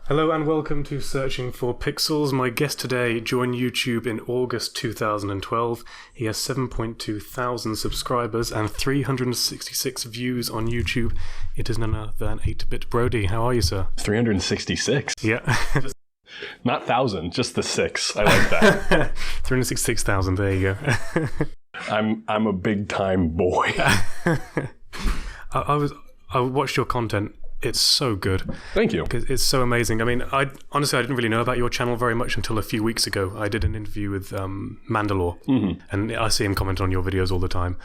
Hello and welcome to Searching for Pixels. My guest today joined YouTube in August 2012. He has 7.2 thousand subscribers and 366 views on YouTube. It is none other than 8BitBrody. How are you, sir? 366? Yeah. Not 1,000, just the 6. I like that. 366,000, there you go. I'm a big time boy. I watched your content. It's so good. Thank you. It's so amazing. I mean, honestly, I didn't really know about your channel very much until a few weeks ago. I did an interview with Mandalore, and I see him comment on your videos all the time.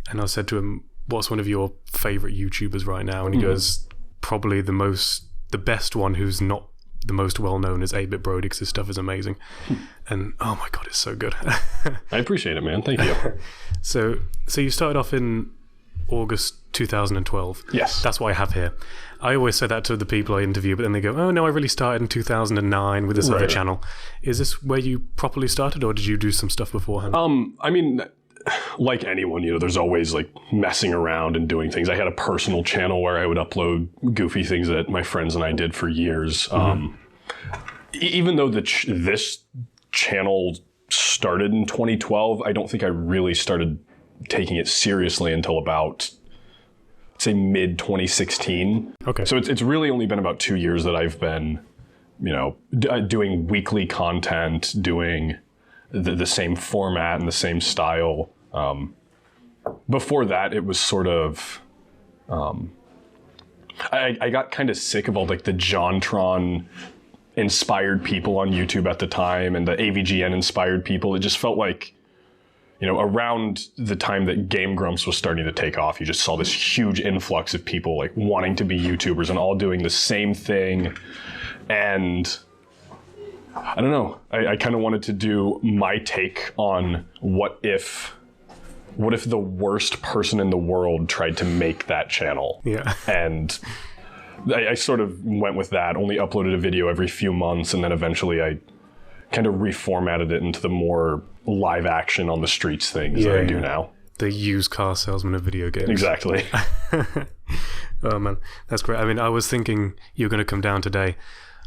And I said to him, what's one of your favorite YouTubers right now? And he goes, probably the best one who's not the most well-known is 8BitBrody, because his stuff is amazing. And oh my God, it's so good. I appreciate it, man. Thank you. So you started off in August 2012. Yes. That's what I have here. I always say that to the people I interview, but then they go, oh no, I really started in 2009 with this other channel. Is this where you properly started, or did you do some stuff beforehand? I mean, like anyone, there's always like messing around and doing things. I had a personal channel where I would upload goofy things that my friends and I did for years. Even though this channel started in 2012, I don't think I really started taking it seriously until about, say, mid 2016. Okay. So it's really only been about 2 years that I've been, doing weekly content, doing the same format and the same style. Before that, it was sort of, I got kind of sick of all like the JonTron inspired people on YouTube at the time and the AVGN inspired people. It just felt like, around the time that Game Grumps was starting to take off, you just saw this huge influx of people like wanting to be YouTubers and all doing the same thing. And I don't know, I kind of wanted to do my take on what if the worst person in the world tried to make that channel? Yeah. And I sort of went with that, only uploaded a video every few months, and then eventually I kind of reformatted it into the more live action on the streets things that I do now. The used car salesman of video games. Exactly. Oh man, that's great. I mean, I was thinking you were going to come down today.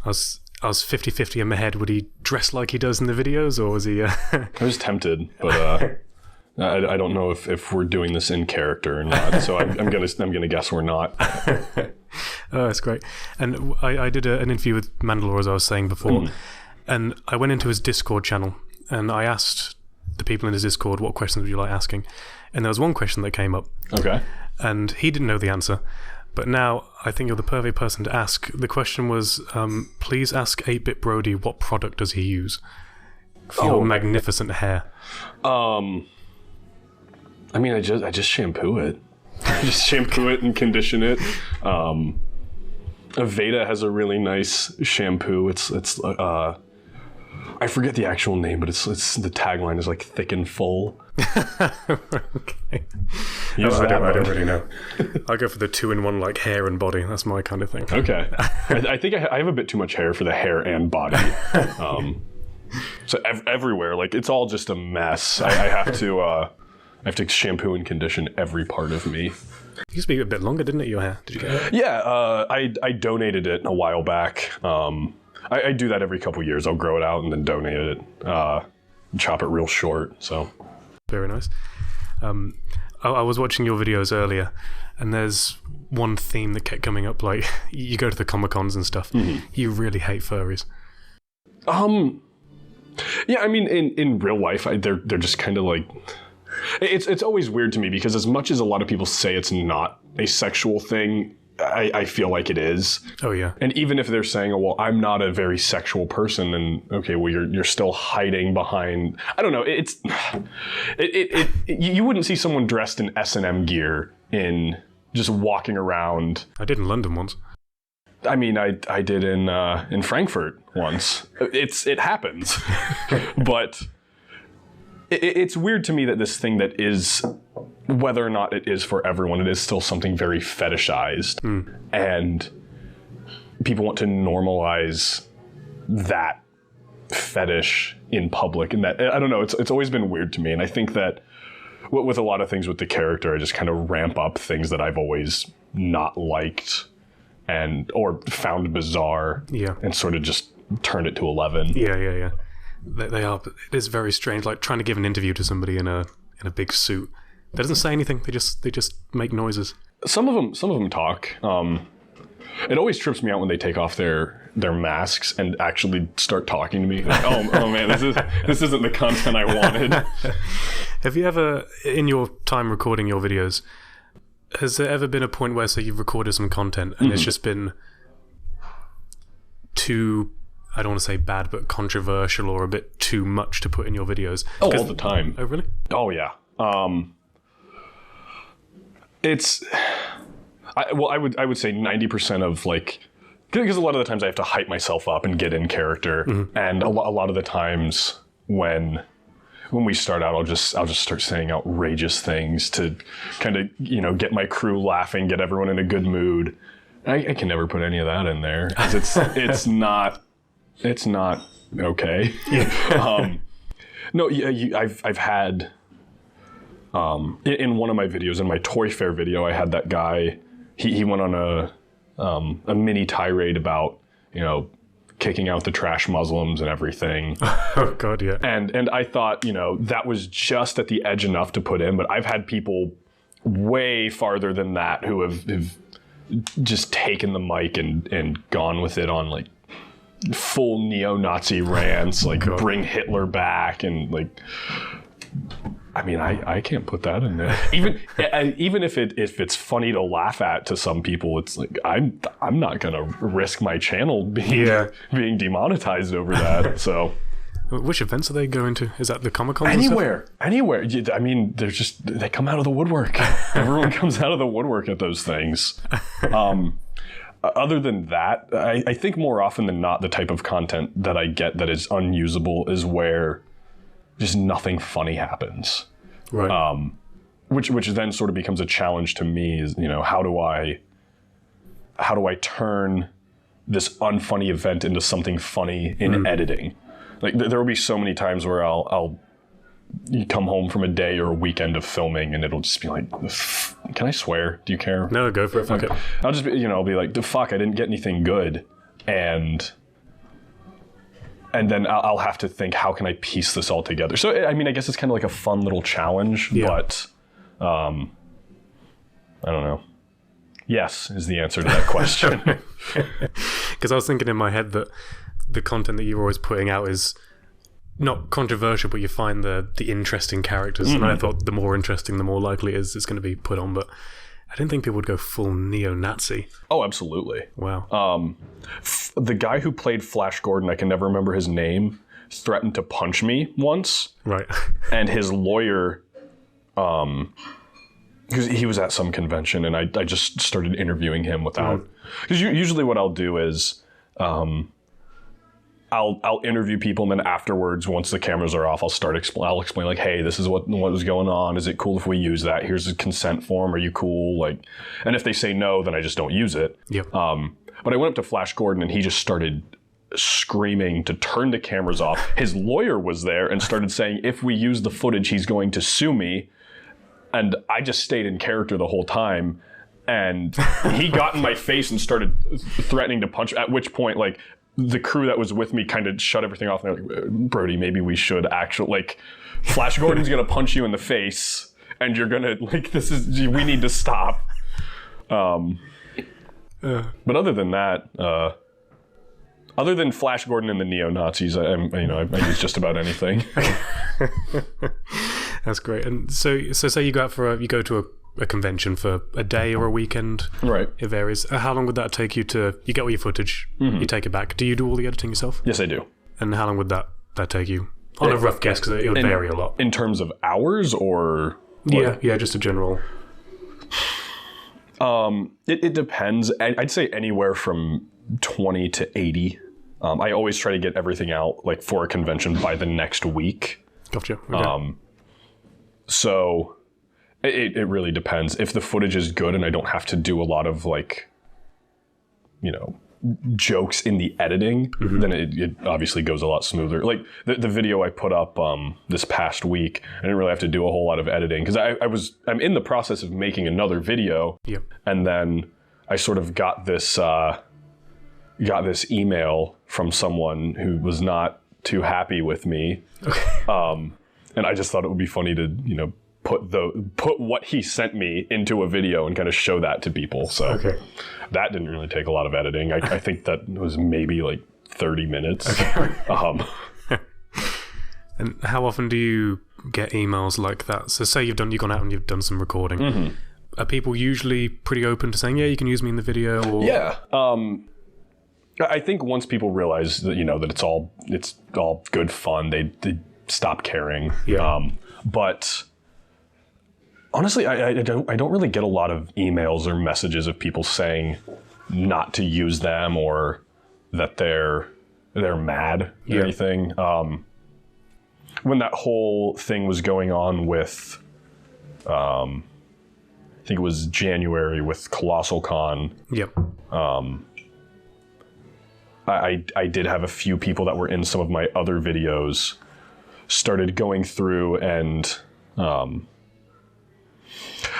I was 50-50 in my head. Would he dress like he does in the videos, or was he... I was tempted, but I don't know if we're doing this in character or not. So I'm gonna guess we're not. Oh, that's great. And I did an interview with Mandalore, as I was saying before, and I went into his Discord channel and I asked the people in his Discord, what questions would you like asking? And there was one question that came up. Okay. And he didn't know the answer. But now I think you're the perfect person to ask. The question was, please ask 8BitBrody what product does he use for your magnificent hair? I mean, I just shampoo it. I just shampoo it and condition it. Aveda has a really nice shampoo. It's I forget the actual name, but it's the tagline is like thick and full. Okay. I don't really know. I go for the 2-in-1 like hair and body. That's my kind of thing. Okay. I think I have a bit too much hair for the hair and body. So everywhere, like it's all just a mess. I have to shampoo and condition every part of me. It used to be a bit longer, didn't it, your hair? Did you get it? Yeah, I donated it a while back. I do that every couple years. I'll grow it out and then donate it, chop it real short. So very nice. I was watching your videos earlier, and there's one theme that kept coming up. Like you go to the Comic-Cons and stuff. You really hate furries. Yeah, I mean, in real life, they're just kind of like. It's always weird to me because as much as a lot of people say it's not a sexual thing, I feel like it is. Oh yeah. And even if they're saying, oh, well, I'm not a very sexual person, then okay, well you're still hiding behind. I don't know. You wouldn't see someone dressed in S&M gear in just walking around. I did in London once. I mean, I did in Frankfurt once. It happens, but. It's weird to me that this thing that is, whether or not it is for everyone, it is still something very fetishized. And people want to normalize that fetish in public. And that, I don't know, it's always been weird to me. And I think that with a lot of things with the character, I just kind of ramp up things that I've always not liked. or found bizarre, and sort of just turned it to 11. Yeah. They are. It is very strange, like trying to give an interview to somebody in a big suit. That doesn't say anything. They just make noises. Some of them talk. It always trips me out when they take off their masks and actually start talking to me. Like, oh man, this isn't the content I wanted. Have you ever, in your time recording your videos, has there ever been a point where, say, you've recorded some content and it's just been too, I don't want to say bad, but controversial or a bit too much to put in your videos? Oh, all the time. Oh, really? Oh, yeah. I would say 90% of like, because a lot of the times I have to hype myself up and get in character, and a lot of the times when we start out, I'll just start saying outrageous things to kind of get my crew laughing, get everyone in a good mood. I can never put any of that in there because it's not okay. Yeah. No, I've had in one of my videos, in my Toy Fair video, I had that guy. He went on a mini tirade about kicking out the trash Muslims and everything. Oh God, yeah. And I thought that was just at the edge enough to put in, but I've had people way farther than that who have just taken the mic and gone with it on like full neo-Nazi rants, like bring Hitler back and like. I mean, I can't put that in there. Even if it's funny to laugh at to some people, it's like I'm not gonna risk my channel being demonetized over that. So, which events are they going to? Is that the Comic-Con? Anywhere. I mean, they come out of the woodwork. Everyone comes out of the woodwork at those things. Other than that, I think more often than not, the type of content that I get that is unusable is where just nothing funny happens. Right. Which then sort of becomes a challenge to me is, how do I turn this unfunny event into something funny in editing? Like there will be so many times where I'll come home from a day or a weekend of filming and it'll just be like, can I swear? Do you care? No, go for it. Fuck it. I'll just be, I'll be like, the fuck, I didn't get anything good. And then I'll have to think, how can I piece this all together? So, I mean, I guess it's kind of like a fun little challenge, but I don't know. Yes is the answer to that question. Because I was thinking in my head that the content that you're always putting out is not controversial, but you find the interesting characters. And I thought the more interesting, the more likely it's going to be put on. But I didn't think people would go full neo-Nazi. Oh, absolutely. Wow. The guy who played Flash Gordon, I can never remember his name, threatened to punch me once. Right. And his lawyer, because he was at some convention, and I just started interviewing him without... Because usually what I'll do is... I'll interview people, and then afterwards, once the cameras are off, I'll explain like, hey, this is what was going on. Is it cool if we use that? Here's a consent form. Are you cool? Like, and if they say no, then I just don't use it. Yep. But I went up to Flash Gordon, and he just started screaming to turn the cameras off. His lawyer was there and started saying, if we use the footage, he's going to sue me. And I just stayed in character the whole time. And he got in my face and started threatening to punch, at which point, like, the crew that was with me kind of shut everything off. And they're like, Brody, maybe we should actually, like, Flash Gordon's going to punch you in the face and you're going to, like, we need to stop. But other than that, other than Flash Gordon and the neo-Nazis, I use just about anything. That's great. And so say you go to a convention for a day or a weekend. Right. It varies. How long would that take you to... You get all your footage, you take it back. Do you do all the editing yourself? Yes, I do. And how long would that take you? On a rough guess, because it would vary a lot. In terms of hours or... Yeah, just a general... It depends. I'd say anywhere from 20 to 80. I always try to get everything out, like, for a convention by the next week. Gotcha. Okay. So... It really depends. If the footage is good and I don't have to do a lot of, like, jokes in the editing, then it obviously goes a lot smoother. Like the video I put up this past week, I didn't really have to do a whole lot of editing because I'm in the process of making another video. Yep. And then I sort of got this email from someone who was not too happy with me. Okay. And I just thought it would be funny to, put what he sent me into a video and kind of show that to people. So that didn't really take a lot of editing. I think that was maybe like 30 minutes. Okay. And how often do you get emails like that? So say you've gone out and you've done some recording. Mm-hmm. Are people usually pretty open to saying, yeah, you can use me in the video? Or... Yeah. I think once people realize that, that it's all good fun, they stop caring. Yeah. But honestly, I don't really get a lot of emails or messages of people saying not to use them or that they're mad or anything. When that whole thing was going on with, I think it was January with Colossal Con. Yep. I did have a few people that were in some of my other videos started going through and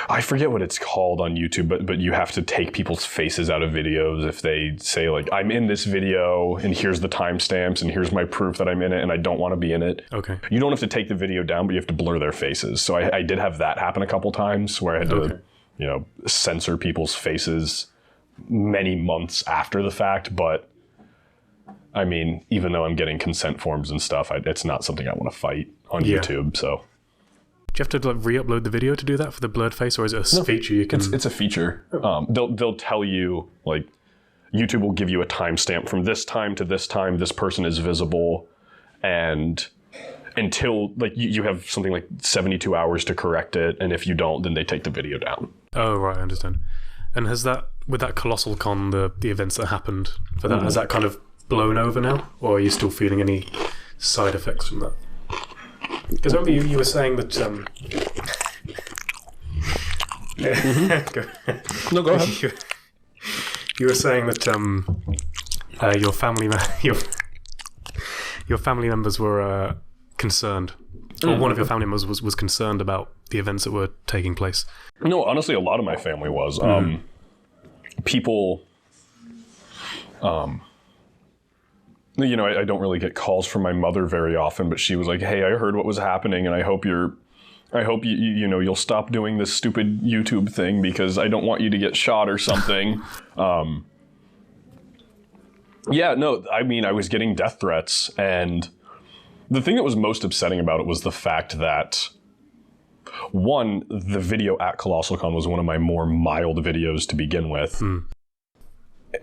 I forget what it's called on YouTube, but you have to take people's faces out of videos if they say like, I'm in this video and here's the timestamps and here's my proof that I'm in it and I don't want to be in it. Okay. You don't have to take the video down, but you have to blur their faces. So I did have that happen a couple times where I had to, censor people's faces many months after the fact. But I mean, even though I'm getting consent forms and stuff, it's not something I want to fight on YouTube. So. Do you have to re-upload the video to do that for the blurred face, or is it a feature you can? It's a feature. They'll tell you, like, YouTube will give you a timestamp from this time to this time. This person is visible, and until like you have something like 72 hours to correct it, and if you don't, then they take the video down. Oh right, I understand. And has that with that Colossal Con, the events that happened for that, has that kind of blown over now, or are you still feeling any side effects from that? Because remember you were saying that... No, go ahead. You were saying that your family members were concerned, or one of your family members was concerned about the events that were taking place. No, honestly, a lot of my family was. People... I don't really get calls from my mother very often, but she was like, "Hey, I heard what was happening, and I hope you'll stop doing this stupid YouTube thing because I don't want you to get shot or something." I was getting death threats, and the thing that was most upsetting about it was the fact that, one, the video at Colossal Con was one of my more mild videos to begin with,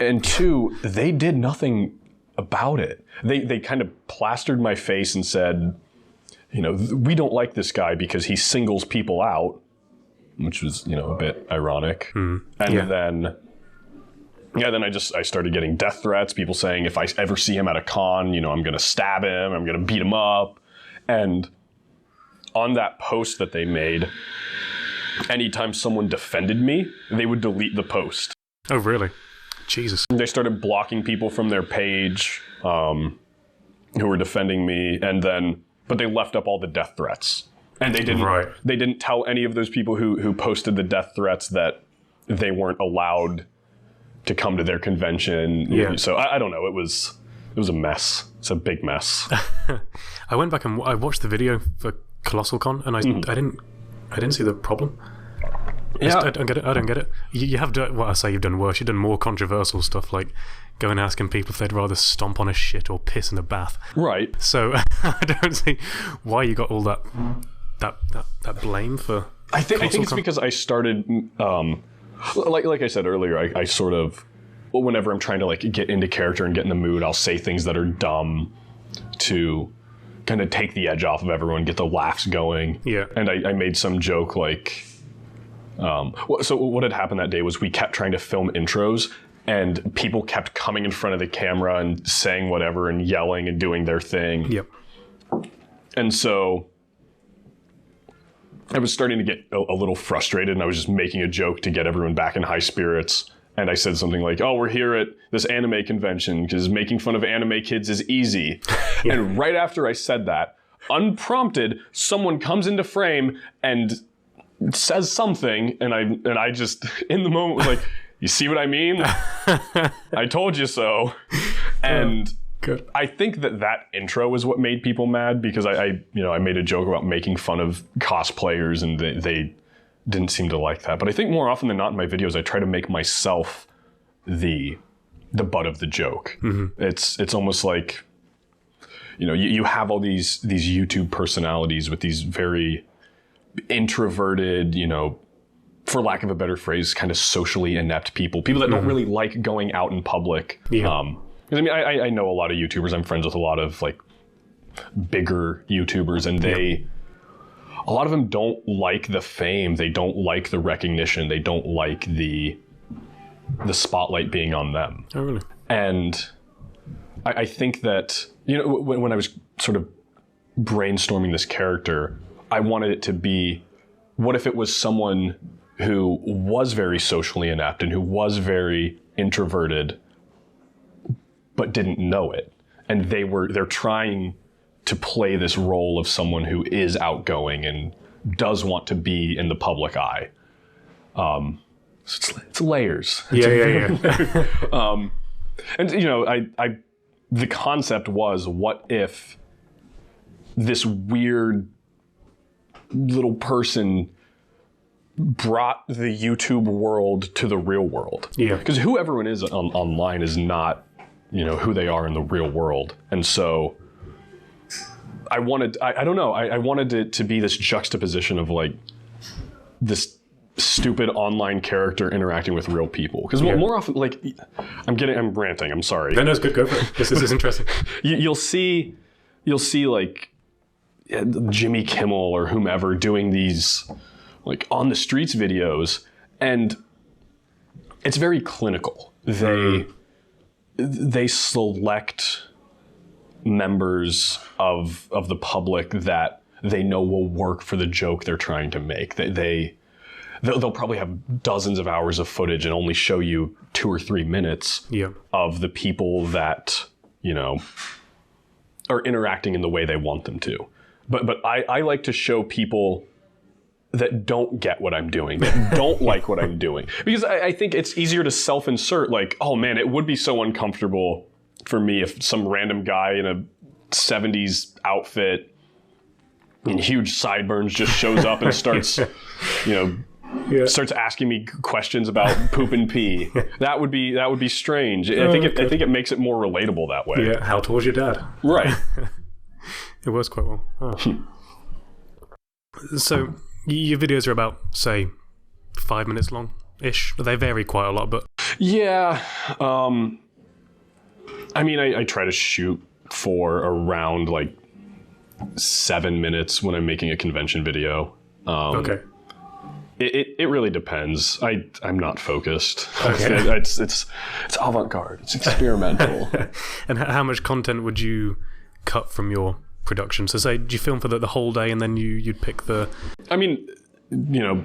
and two, they did nothing about it. They kind of plastered my face and said, we don't like this guy because he singles people out, which was, a bit ironic. And then I started getting death threats, people saying if I ever see him at a con, I'm going to stab him, I'm going to beat him up. And on that post that they made, anytime someone defended me, they would delete the post. Oh, really? Jesus. They started blocking people from their page who were defending me, but they left up all the death threats. And they didn't tell any of those people who posted the death threats that they weren't allowed to come to their convention. Yeah. So I don't know. It was a mess. It's a big mess. I went back and I watched the video for Colossal Con, and I didn't see the problem. Yeah. I don't get it. You have done what I say. You've done worse. You've done more controversial stuff, like going and asking people if they'd rather stomp on a shit or piss in a bath. Right. So I don't see why you got all that blame for. I think it's because I started, like I said earlier, I sort of, whenever I'm trying to like get into character and get in the mood, I'll say things that are dumb to kind of take the edge off of everyone, get the laughs going. Yeah. And I made some joke like. So what had happened that day was we kept trying to film intros and people kept coming in front of the camera and saying whatever and yelling and doing their thing. Yep. And so I was starting to get a little frustrated, and I was just making a joke to get everyone back in high spirits. And I said something like, "Oh, we're here at this anime convention because making fun of anime kids is easy." Yeah. And right after I said that, unprompted, someone comes into frame and says something, and I just in the moment was like, You see what I mean? I told you so. And Good. I think that intro is what made people mad, because I made a joke about making fun of cosplayers, and they didn't seem to like that. But I think more often than not in my videos, I try to make myself the butt of the joke. Mm-hmm. It's almost like, you have all these YouTube personalities with these very introverted, for lack of a better phrase, kind of socially inept people that don't really like going out in public. Yeah. Because I know a lot of YouTubers. I'm friends with a lot of like bigger YouTubers, and a lot of them don't like the fame. They don't like the recognition. They don't like the spotlight being on them. Oh, really? And I think that, when I was sort of brainstorming this character, I wanted it to be, what if it was someone who was very socially inept and who was very introverted, but didn't know it. And they're trying to play this role of someone who is outgoing and does want to be in the public eye. So it's layers. Yeah. And the concept was, what if this weird little person brought the YouTube world to the real world? Yeah. Because who everyone is online is not, who they are in the real world. And so I wanted it to be this juxtaposition of like this stupid online character interacting with real people. Because more often, like, I'm ranting, I'm sorry. No, it's good, go for it. This is interesting. You'll see like Jimmy Kimmel or whomever doing these like on the streets videos, and it's very clinical. They select members of the public that they know will work for the joke they're trying to make. They'll probably have dozens of hours of footage and only show you 2 or 3 minutes of the people that, are interacting in the way they want them to. But I like to show people that don't get what I'm doing, that don't like what I'm doing. Because I think it's easier to self-insert, like, oh man, it would be so uncomfortable for me if some random guy in a 70s outfit and huge sideburns just shows up and starts, starts asking me questions about poop and pee. That would be strange. I think it makes it more relatable that way. Yeah, how tall is your dad? Right. It works quite well. Oh. So your videos are about, say, 5 minutes long-ish. They vary quite a lot, but... Yeah. I try to shoot for around, like, 7 minutes when I'm making a convention video. Okay. It really depends. I'm not focused. Okay. It's avant-garde. It's experimental. And how much content would you cut from your production? So say, do you film for the whole day and then you'd pick the...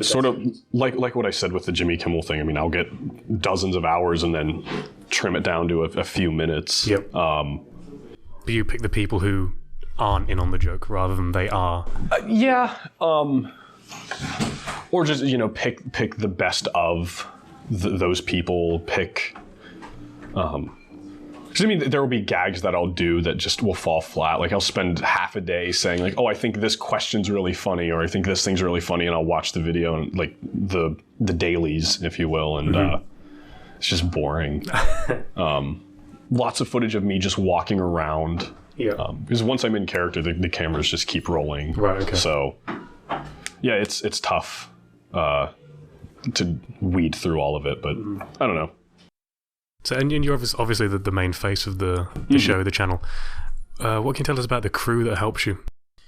sort of like what I said with the Jimmy Kimmel thing. I'll get dozens of hours and then trim it down to a few minutes. Yep. But you pick the people who aren't in on the joke rather than they are. Or just, pick the best of those people. Pick... Because there will be gags that I'll do that just will fall flat. Like I'll spend half a day saying like, oh, I think this question's really funny, or I think this thing's really funny, and I'll watch the video and like the dailies, if you will, and it's just boring. Lots of footage of me just walking around. Yeah. Because once I'm in character, the cameras just keep rolling. Right. Okay. So, yeah, it's tough to weed through all of it, but I don't know. So, and you're obviously the main face of the show, the channel. What can you tell us about the crew that helps you?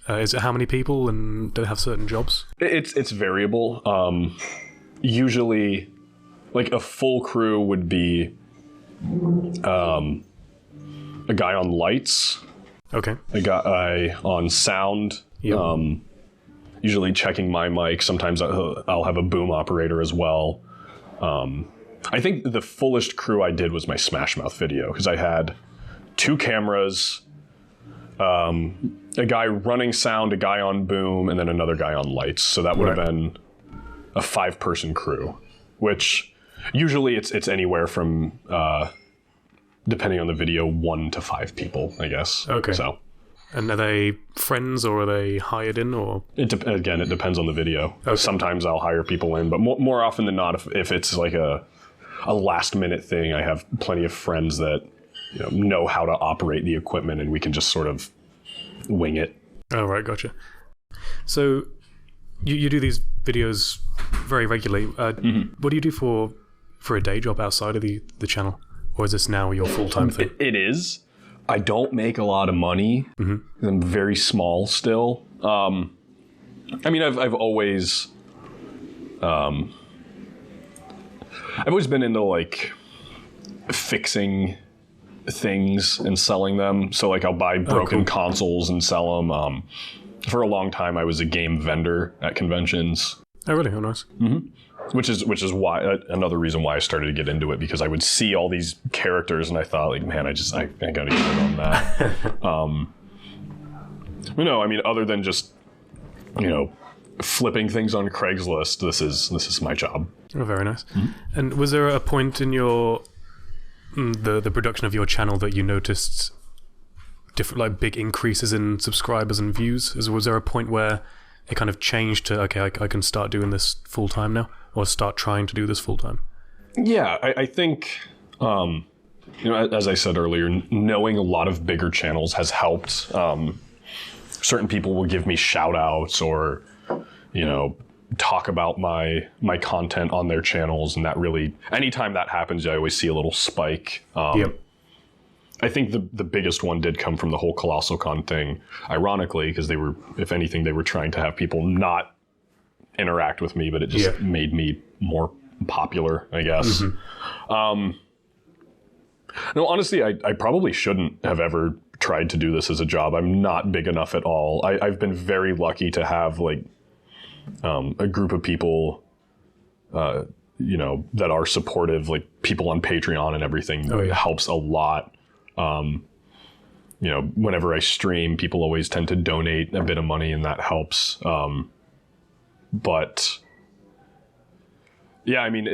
Is it how many people, and do they have certain jobs? It's variable. Usually, like a full crew would be a guy on lights. Okay. A guy on sound. Yep. Usually checking my mic. Sometimes I'll have a boom operator as well. I think the fullest crew I did was my Smash Mouth video, because I had 2 cameras, a guy running sound, a guy on boom, and then another guy on lights. So that would have been a 5-person crew, which Usually it's anywhere from, depending on the video, 1 to 5 people, I guess. Okay. So. And are they friends or are they hired in or? Again, it depends on the video. Okay. Sometimes I'll hire people in, but more often than not, if it's like a last minute thing, I have plenty of friends that know how to operate the equipment, and we can just sort of wing it. Oh, right, gotcha. So you do these videos very regularly. What do you do for a day job outside of the channel? Or is this now your full-time thing? It is. I don't make a lot of money. I'm very small still. I mean, I've always been into like fixing things and selling them. So like I'll buy broken consoles and sell them. For a long time, I was a game vendor at conventions. Oh, really? Oh, nice. Which is why another reason why I started to get into it, because I would see all these characters and I thought, like, man, I gotta get in on that. I mean, other than just flipping things on Craigslist, this is my job. Oh, very nice. And was there a point in your the production of your channel that you noticed different, like, big increases in subscribers and views? Was there a point where it kind of changed to, okay, I can start doing this full time now, or start trying to do this full time? Yeah, I think, as I said earlier, knowing a lot of bigger channels has helped. Certain people will give me shout outs or, talk about my content on their channels. And that really, anytime that happens, I always see a little spike. Yep. I think the biggest one did come from the whole Colossal Con thing, ironically, because they were trying to have people not interact with me, but it just made me more popular, I guess. No, honestly, I probably shouldn't have ever tried to do this as a job. I'm not big enough at all. I've been very lucky to have like a group of people that are supportive, like people on Patreon and everything. It helps a lot. Whenever I stream, people always tend to donate a bit of money, and that helps. But yeah, I mean,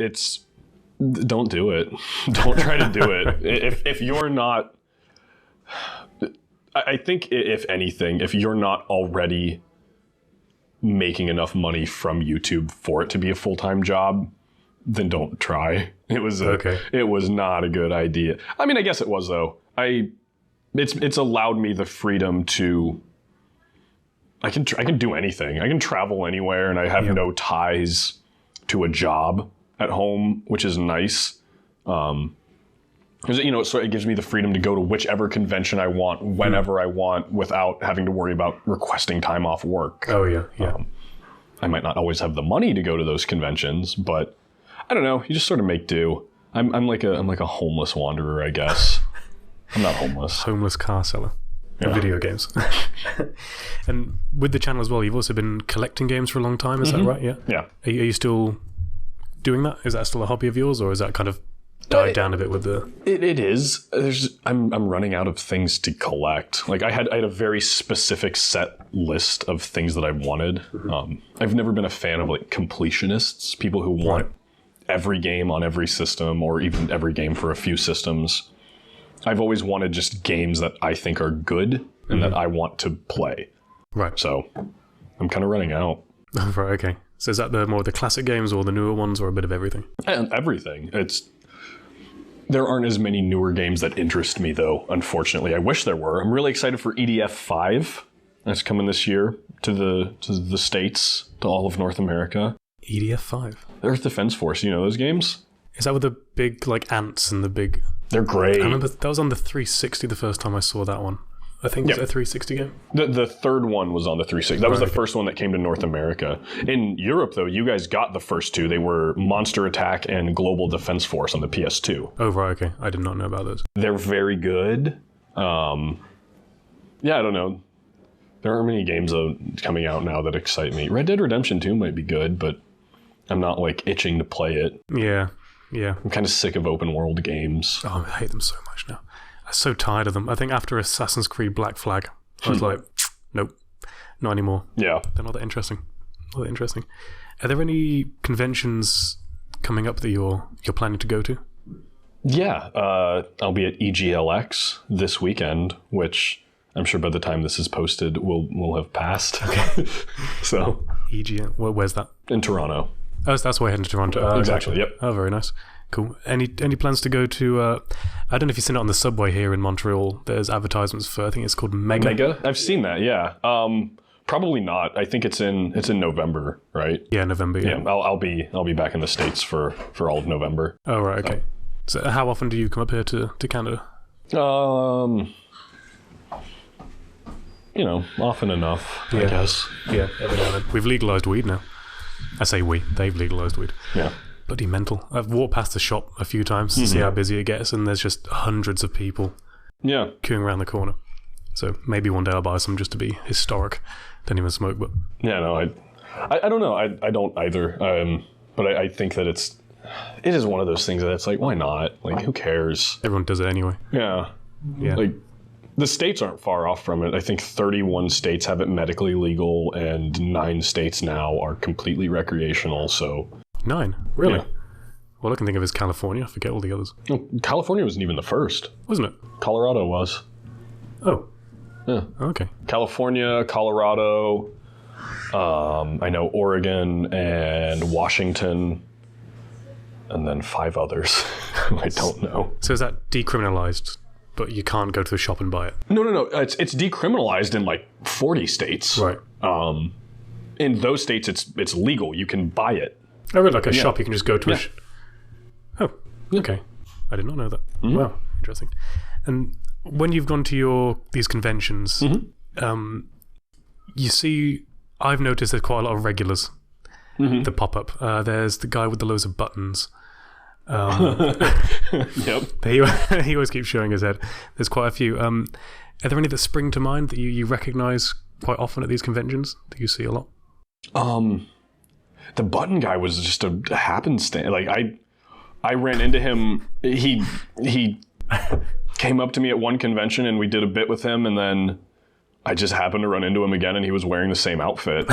don't do it. Don't try to do it. If you're not, I think if anything, if you're not already making enough money from YouTube for it to be a full-time job, then don't try. It was not a good idea. I mean, I guess it was though. It's allowed me the freedom to. I can do anything. I can travel anywhere, and I have no ties to a job at home, which is nice. Because it gives me the freedom to go to whichever convention I want, whenever I want, without having to worry about requesting time off work. Oh yeah. I might not always have the money to go to those conventions, but I don't know. You just sort of make do. I'm like a homeless wanderer, I guess. I'm not homeless. Homeless car seller in video games. And with the channel as well, you've also been collecting games for a long time. Is that right? Yeah. Yeah. Are you still doing that? Is that still a hobby of yours, or is that kind of died down a bit with the? It is. I'm running out of things to collect. Like I had a very specific set list of things that I wanted. I've never been a fan of like completionists, people who want every game on every system, or even every game for a few systems. I've always wanted just games that I think are good and that I want to play. Right. So I'm kind of running out. Right. Okay. So is that more the classic games or the newer ones, or a bit of everything? And everything. There aren't as many newer games that interest me, though, unfortunately. I wish there were. I'm really excited for EDF 5. That's coming this year to the States, to all of North America. EDF 5? Earth Defense Force, you know those games? Is that with the big, like, ants and the big... They're great. I remember that was on the 360 the first time I saw that one. I think it's a 360 game. The third one was on the 360. That was the first one that came to North America. In Europe, though, you guys got the first two. They were Monster Attack and Global Defense Force on the PS2. Oh, right, okay. I did not know about those. They're very good. I don't know. There aren't many games coming out now that excite me. Red Dead Redemption 2 might be good, but I'm not, like, itching to play it. Yeah. I'm kind of sick of open world games. Oh, I hate them so much now. I'm so tired of them. I think after Assassin's Creed Black Flag, I was like, nope, not anymore. Yeah. They're not that interesting. Are there any conventions coming up that you're planning to go to? Yeah, I'll be at EGLX this weekend, which I'm sure by the time this is posted will have passed. Okay. So where's that? In Toronto. Oh, so that's why I heading to Toronto. Exactly. Yep. Oh, very nice. Cool. Any plans to go to? I don't know if you've seen it on the subway here in Montreal. There's advertisements for, I think it's called Mega. Mega. I've seen that. Yeah. Probably not. I think it's in November, right? Yeah, November. Yeah. I'll be back in the States for all of November. Oh, right. Okay. So how often do you come up here to Canada? Often enough, I guess. Yeah, every now and then. We've legalized weed now. I say we. They've legalized weed. Yeah. Bloody mental. I've walked past the shop a few times to see how busy it gets, and there's just hundreds of people queuing around the corner. So maybe one day I'll buy some just to be historic. Don't even smoke, but... Yeah, no, I don't know. I don't either. But I think that it is one of those things that it's like, why not? Like, who cares? Everyone does it anyway. Yeah. Like, the states aren't far off from it. I think 31 states have it medically legal, and 9 states now are completely recreational, so... 9? Really? Yeah. All I can think of is California. I forget all the others. No, California wasn't even the first. Wasn't it? Colorado was. Oh. Yeah. Okay. California, Colorado, I know Oregon and Washington, and then 5 others I don't know. So is that decriminalized, but you can't go to the shop and buy it? No. It's decriminalized in like 40 states. Right. In those states, it's legal. You can buy it. Oh, really? Like a shop you can just go to? Yeah. Okay. I did not know that. Mm-hmm. Wow. Interesting. And when you've gone to these conventions, you see, I've noticed there's quite a lot of regulars that pop up. There's the guy with the loads of buttons. Yep. He always keeps showing his head. There's quite a few. Are there any that spring to mind that you recognize quite often at these conventions that you see a lot? The button guy was just a happenstance. Like I ran into him. He came up to me at one convention and we did a bit with him, and then I just happened to run into him again and he was wearing the same outfit.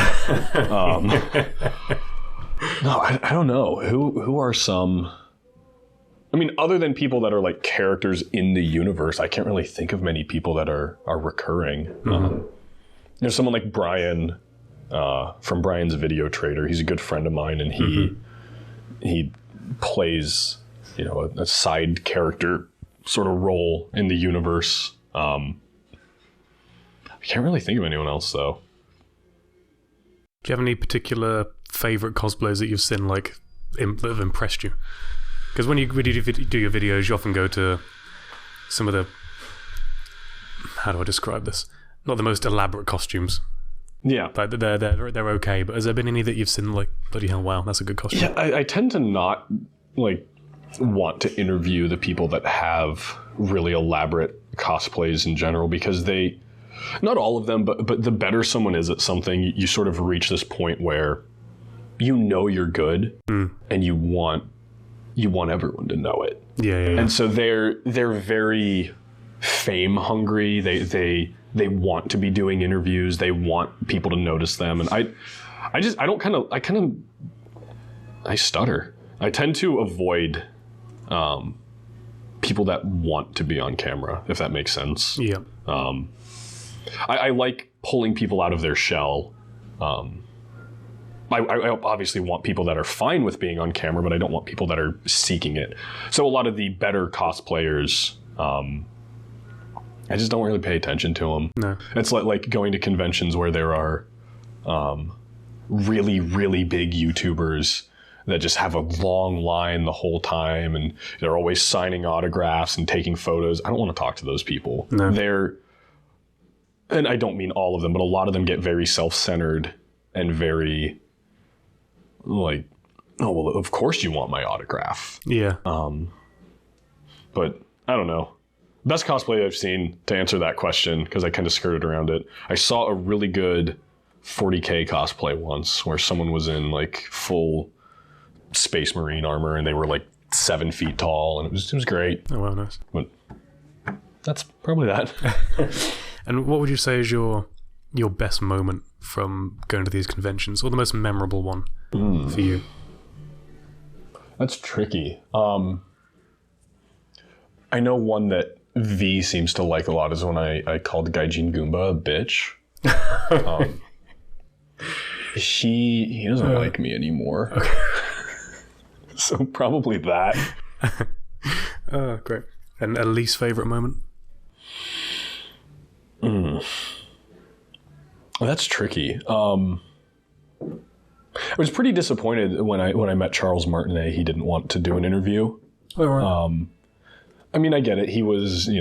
No, I don't know. Who are some... I mean, other than people that are like characters in the universe, I can't really think of many people that are recurring. There's someone like Brian from Brian's Video Trader. He's a good friend of mine, and he plays, a side character sort of role in the universe. I can't really think of anyone else though. Do you have any particular favorite cosplays that you've seen that have impressed you? Because when you do your videos, you often go to some of the, how do I describe this? Not the most elaborate costumes. Yeah. Like they're okay, but has there been any that you've seen like, bloody hell, wow, that's a good costume? Yeah, I tend to not want to interview the people that have really elaborate cosplays in general, because not all of them, but the better someone is at something, you sort of reach this point where you're good and you want everyone to know it. Yeah. And so they're very fame hungry. They want to be doing interviews. They want people to notice them. And I stutter. I tend to avoid people that want to be on camera, if that makes sense. Yeah. I like pulling people out of their shell. I obviously want people that are fine with being on camera, but I don't want people that are seeking it. So a lot of the better cosplayers, I just don't really pay attention to them. No. It's like going to conventions where there are really, really big YouTubers that just have a long line the whole time, and they're always signing autographs and taking photos. I don't want to talk to those people. No. And I don't mean all of them, but a lot of them get very self-centered and very like, oh, well, of course you want my autograph. Yeah. But I don't know. Best cosplay I've seen, to answer that question, because I kind of skirted around it, I saw a really good 40K cosplay once where someone was in like full Space Marine armor and they were like 7 feet tall, and it was great. Oh, wow, nice. But that's probably that. And what would you say is your best moment from going to these conventions, or the most memorable one for you? That's tricky. I know one that V seems to like a lot is when I called Gaijin Goomba a bitch. He doesn't like me anymore. Okay. So probably that. Great. And a least favorite moment? That's tricky. I was pretty disappointed when I met Charles Martinet. He didn't want to do an interview. Oh, right. I mean, I get it. He was, he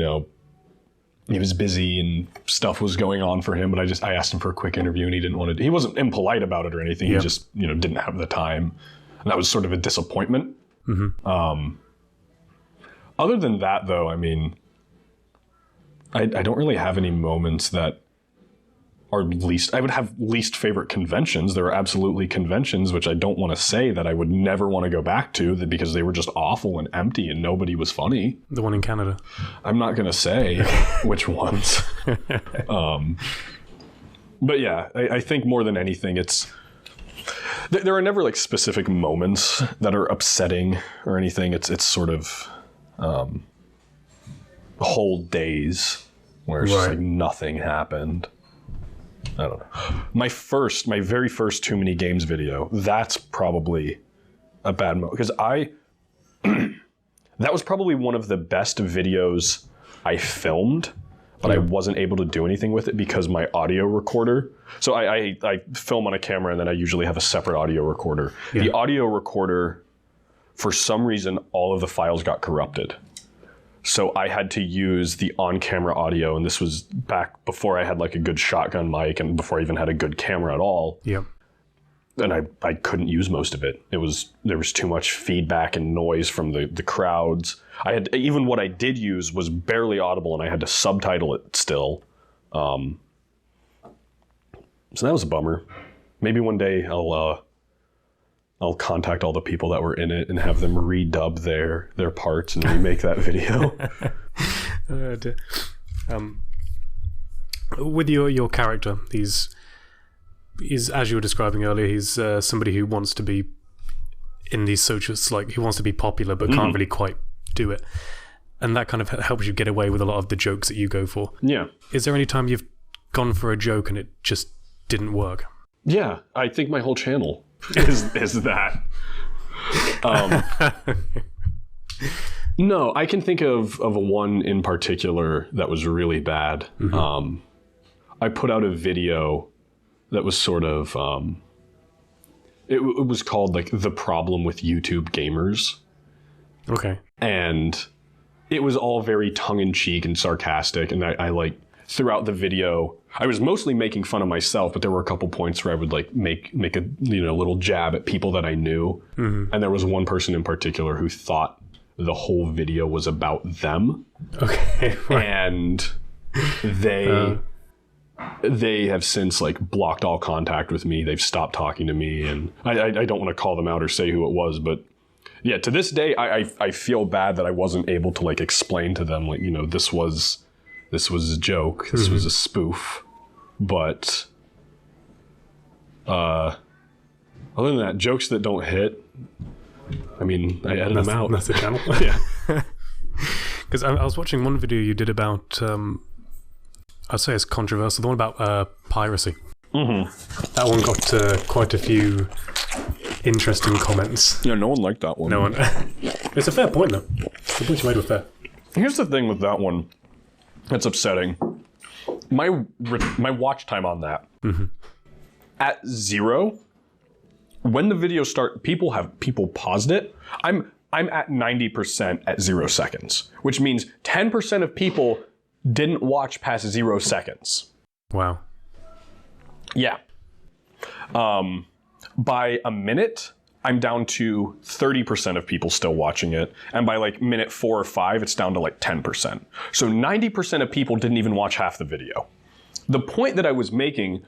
was busy and stuff was going on for him, but I asked him for a quick interview and he didn't want to. He wasn't impolite about it or anything. He just, didn't have the time. And that was sort of a disappointment. Mm-hmm. Other than that, though, I mean, I don't really have any moments that are I would have least favorite conventions. There are absolutely conventions, which I don't want to say that I would never want to go back to because they were just awful and empty and nobody was funny. The one in Canada. I'm not going to say which ones. But yeah, I think more than anything, there are never like specific moments that are upsetting or anything. It's sort of whole days where it's just like nothing happened. I don't know. My very first Too Many Games video, that's probably a bad moment because that was probably one of the best videos I filmed, but I wasn't able to do anything with it because my audio recorder. So I film on a camera and then I usually have a separate audio recorder. Yeah. The audio recorder, for some reason, all of the files got corrupted. So I had to use the on-camera audio, and this was back before I had like a good shotgun mic and before I even had a good camera at all. Yeah. And I couldn't use most of it. There was too much feedback and noise from the crowds. Even what I did use was barely audible, and I had to subtitle it still. So that was a bummer. Maybe one day I'll contact all the people that were in it and have them redub their parts and remake that video. With your character, he's as you were describing earlier, he's somebody who wants to be in these socials, like he wants to be popular but can't really quite do it. And that kind of helps you get away with a lot of the jokes that you go for. Yeah. Is there any time you've gone for a joke and it just didn't work? Yeah, I think my whole channel is that. No, I can think of one in particular that was really bad. Mm-hmm. I put out a video that was sort of, it was called like The Problem with YouTube Gamers. Okay. And it was all very tongue-in-cheek and sarcastic, and I like throughout the video, I was mostly making fun of myself, but there were a couple points where I would like make a little jab at people that I knew. Mm-hmm. And there was one person in particular who thought the whole video was about them. Okay. And they have since like blocked all contact with me. They've stopped talking to me, and I don't want to call them out or say who it was, but yeah, to this day, I feel bad that I wasn't able to like explain to them like, this was a joke. This was a spoof. But other than that, jokes that don't hit, I mean, I edit them out. That's the channel. Yeah. Because I was watching one video you did about, I'd say it's controversial, the one about piracy. Mm-hmm. That one got quite a few interesting comments. Yeah, no one liked that one. No one. It's a fair point, though. The point you made was fair. Here's the thing with that one. It's upsetting. My watch time on that at 0. When the video people paused it. I'm at 90% at 0 seconds, which means 10% of people didn't watch past 0 seconds. Wow. Yeah. By a minute, I'm down to 30% of people still watching it. And by like minute 4 or 5, it's down to like 10%. So 90% of people didn't even watch half the video. The point that I was making,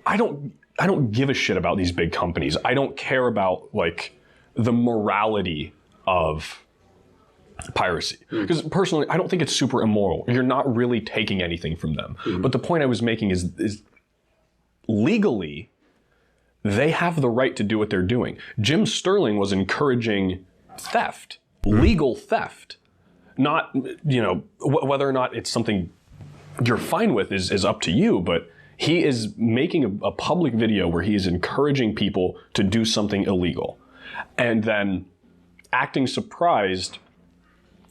I don't give a shit about these big companies. I don't care about like the morality of piracy. Because personally, I don't think it's super immoral. You're not really taking anything from them. But the point I was making is legally, they have the right to do what they're doing. Jim Sterling was encouraging theft, legal theft. Not, whether or not it's something you're fine with is up to you, but he is making a public video where he is encouraging people to do something illegal and then acting surprised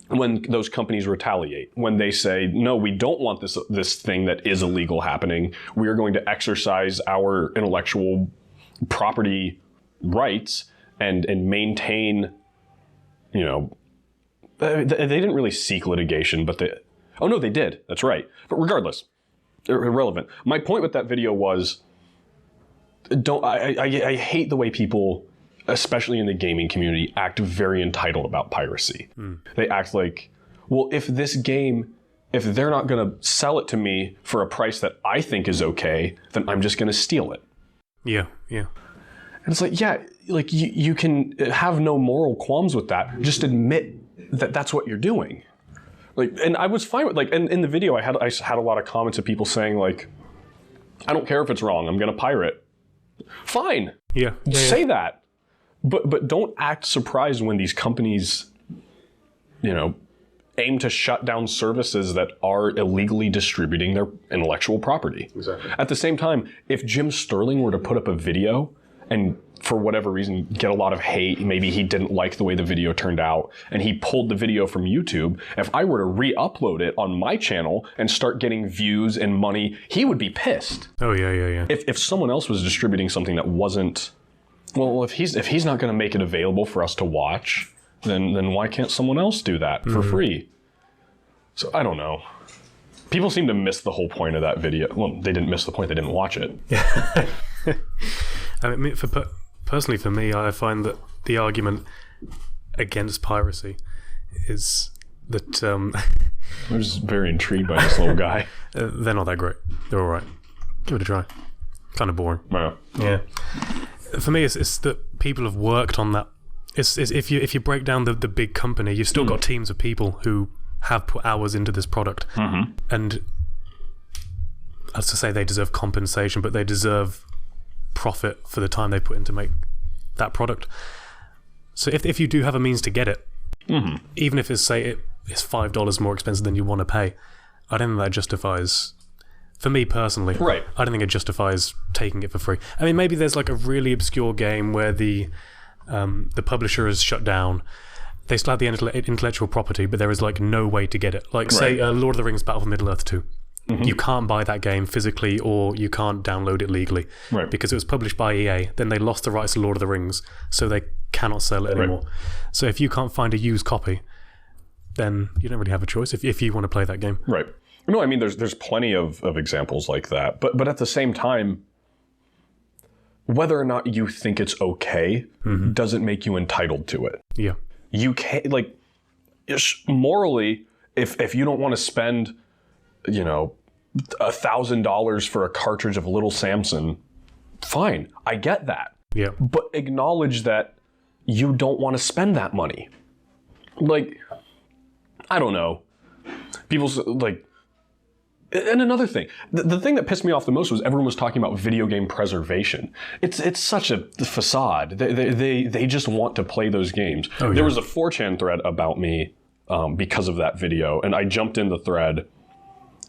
when those companies retaliate, when they say, no, we don't want this thing that is illegal happening. We are going to exercise our intellectual property rights and maintain, they didn't really seek litigation, but they did. That's right. But regardless, irrelevant. My point with that video was, I hate the way people, especially in the gaming community, act very entitled about piracy. They act like, well, if they're not going to sell it to me for a price that I think is okay, then I'm just going to steal it. Yeah. And it's like, yeah, like you can have no moral qualms with that. Just admit that that's what you're doing. Like, and I was fine with, like, in the video, I had a lot of comments of people saying, like, I don't care if it's wrong, I'm going to pirate. Fine. Yeah. Say that. But don't act surprised when these companies, aim to shut down services that are illegally distributing their intellectual property. Exactly. At the same time, if Jim Sterling were to put up a video and for whatever reason get a lot of hate, maybe he didn't like the way the video turned out, and he pulled the video from YouTube, if I were to re-upload it on my channel and start getting views and money, he would be pissed. Oh, yeah. If someone else was distributing something that wasn't, well, if he's not going to make it available for us to watch, then why can't someone else do that for free? So I don't know. People seem to miss the whole point of that video. Well, they didn't miss the point, they didn't watch it. I mean, personally, for me, I find that the argument against piracy is that I'm just very intrigued by this little guy. They're not that great. They're all right. Give it a try. Kind of boring. Yeah. For me, it's that people have worked on that. It's if you break down the big company, you've still got teams of people who have put hours into this product, and as to say, they deserve compensation, but they deserve profit for the time they put in to make that product. So if you do have a means to get it, even if it's $5 more expensive than you want to pay, I don't think that justifies, for me personally, right, I don't think it justifies taking it for free. I mean, maybe there's like a really obscure game where the publisher is shut down. They still have the intellectual property, but there is like no way to get it. Like say Lord of the Rings Battle for Middle-earth 2. You can't buy that game physically, or you can't download it legally, because it was published by EA. Then they lost the rights to Lord of the Rings, so they cannot sell it anymore. So if you can't find a used copy, then you don't really have a choice if you want to play that game. Right. No, I mean there's plenty of examples like that, but at the same time, whether or not you think it's okay doesn't make you entitled to it. Yeah. You can't, like, morally, if you don't want to spend, $1,000 for a cartridge of Little Samson, fine, I get that. Yeah. But acknowledge that you don't want to spend that money. Like, I don't know. People's, like, and another thing, the thing that pissed me off the most was everyone was talking about video game preservation. It's such a facade. They just want to play those games. Oh, yeah. There was a 4chan thread about me because of that video, and I jumped in the thread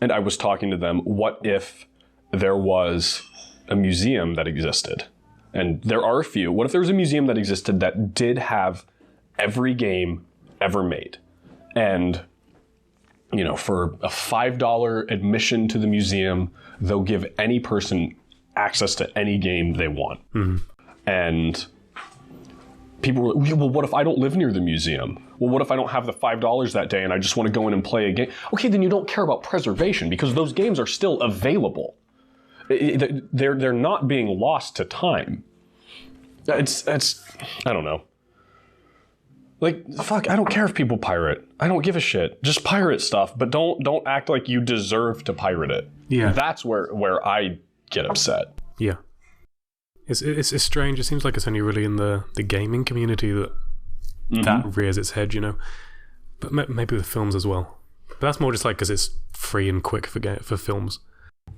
and I was talking to them, what if there was a museum that existed? And there are a few. What if there was a museum that existed that did have every game ever made? And for a $5 admission to the museum, they'll give any person access to any game they want. And people were like, well, what if I don't live near the museum? Well, what if I don't have the $5 that day and I just want to go in and play a game? Okay, then you don't care about preservation because those games are still available. They're not being lost to time. It's I don't know. Like, fuck, I don't care if people pirate. I don't give a shit. Just pirate stuff, but don't act like you deserve to pirate it. Yeah. That's where I get upset. Yeah. It's strange. It seems like it's only really in the gaming community that that rears its head, But maybe with films as well. But that's more just like because it's free and quick for films.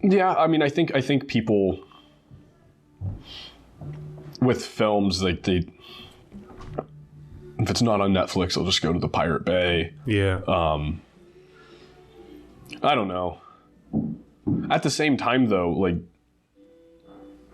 Yeah, I mean, I think people with films, like if it's not on Netflix, I'll just go to the Pirate Bay. Yeah. I don't know. At the same time, though, like,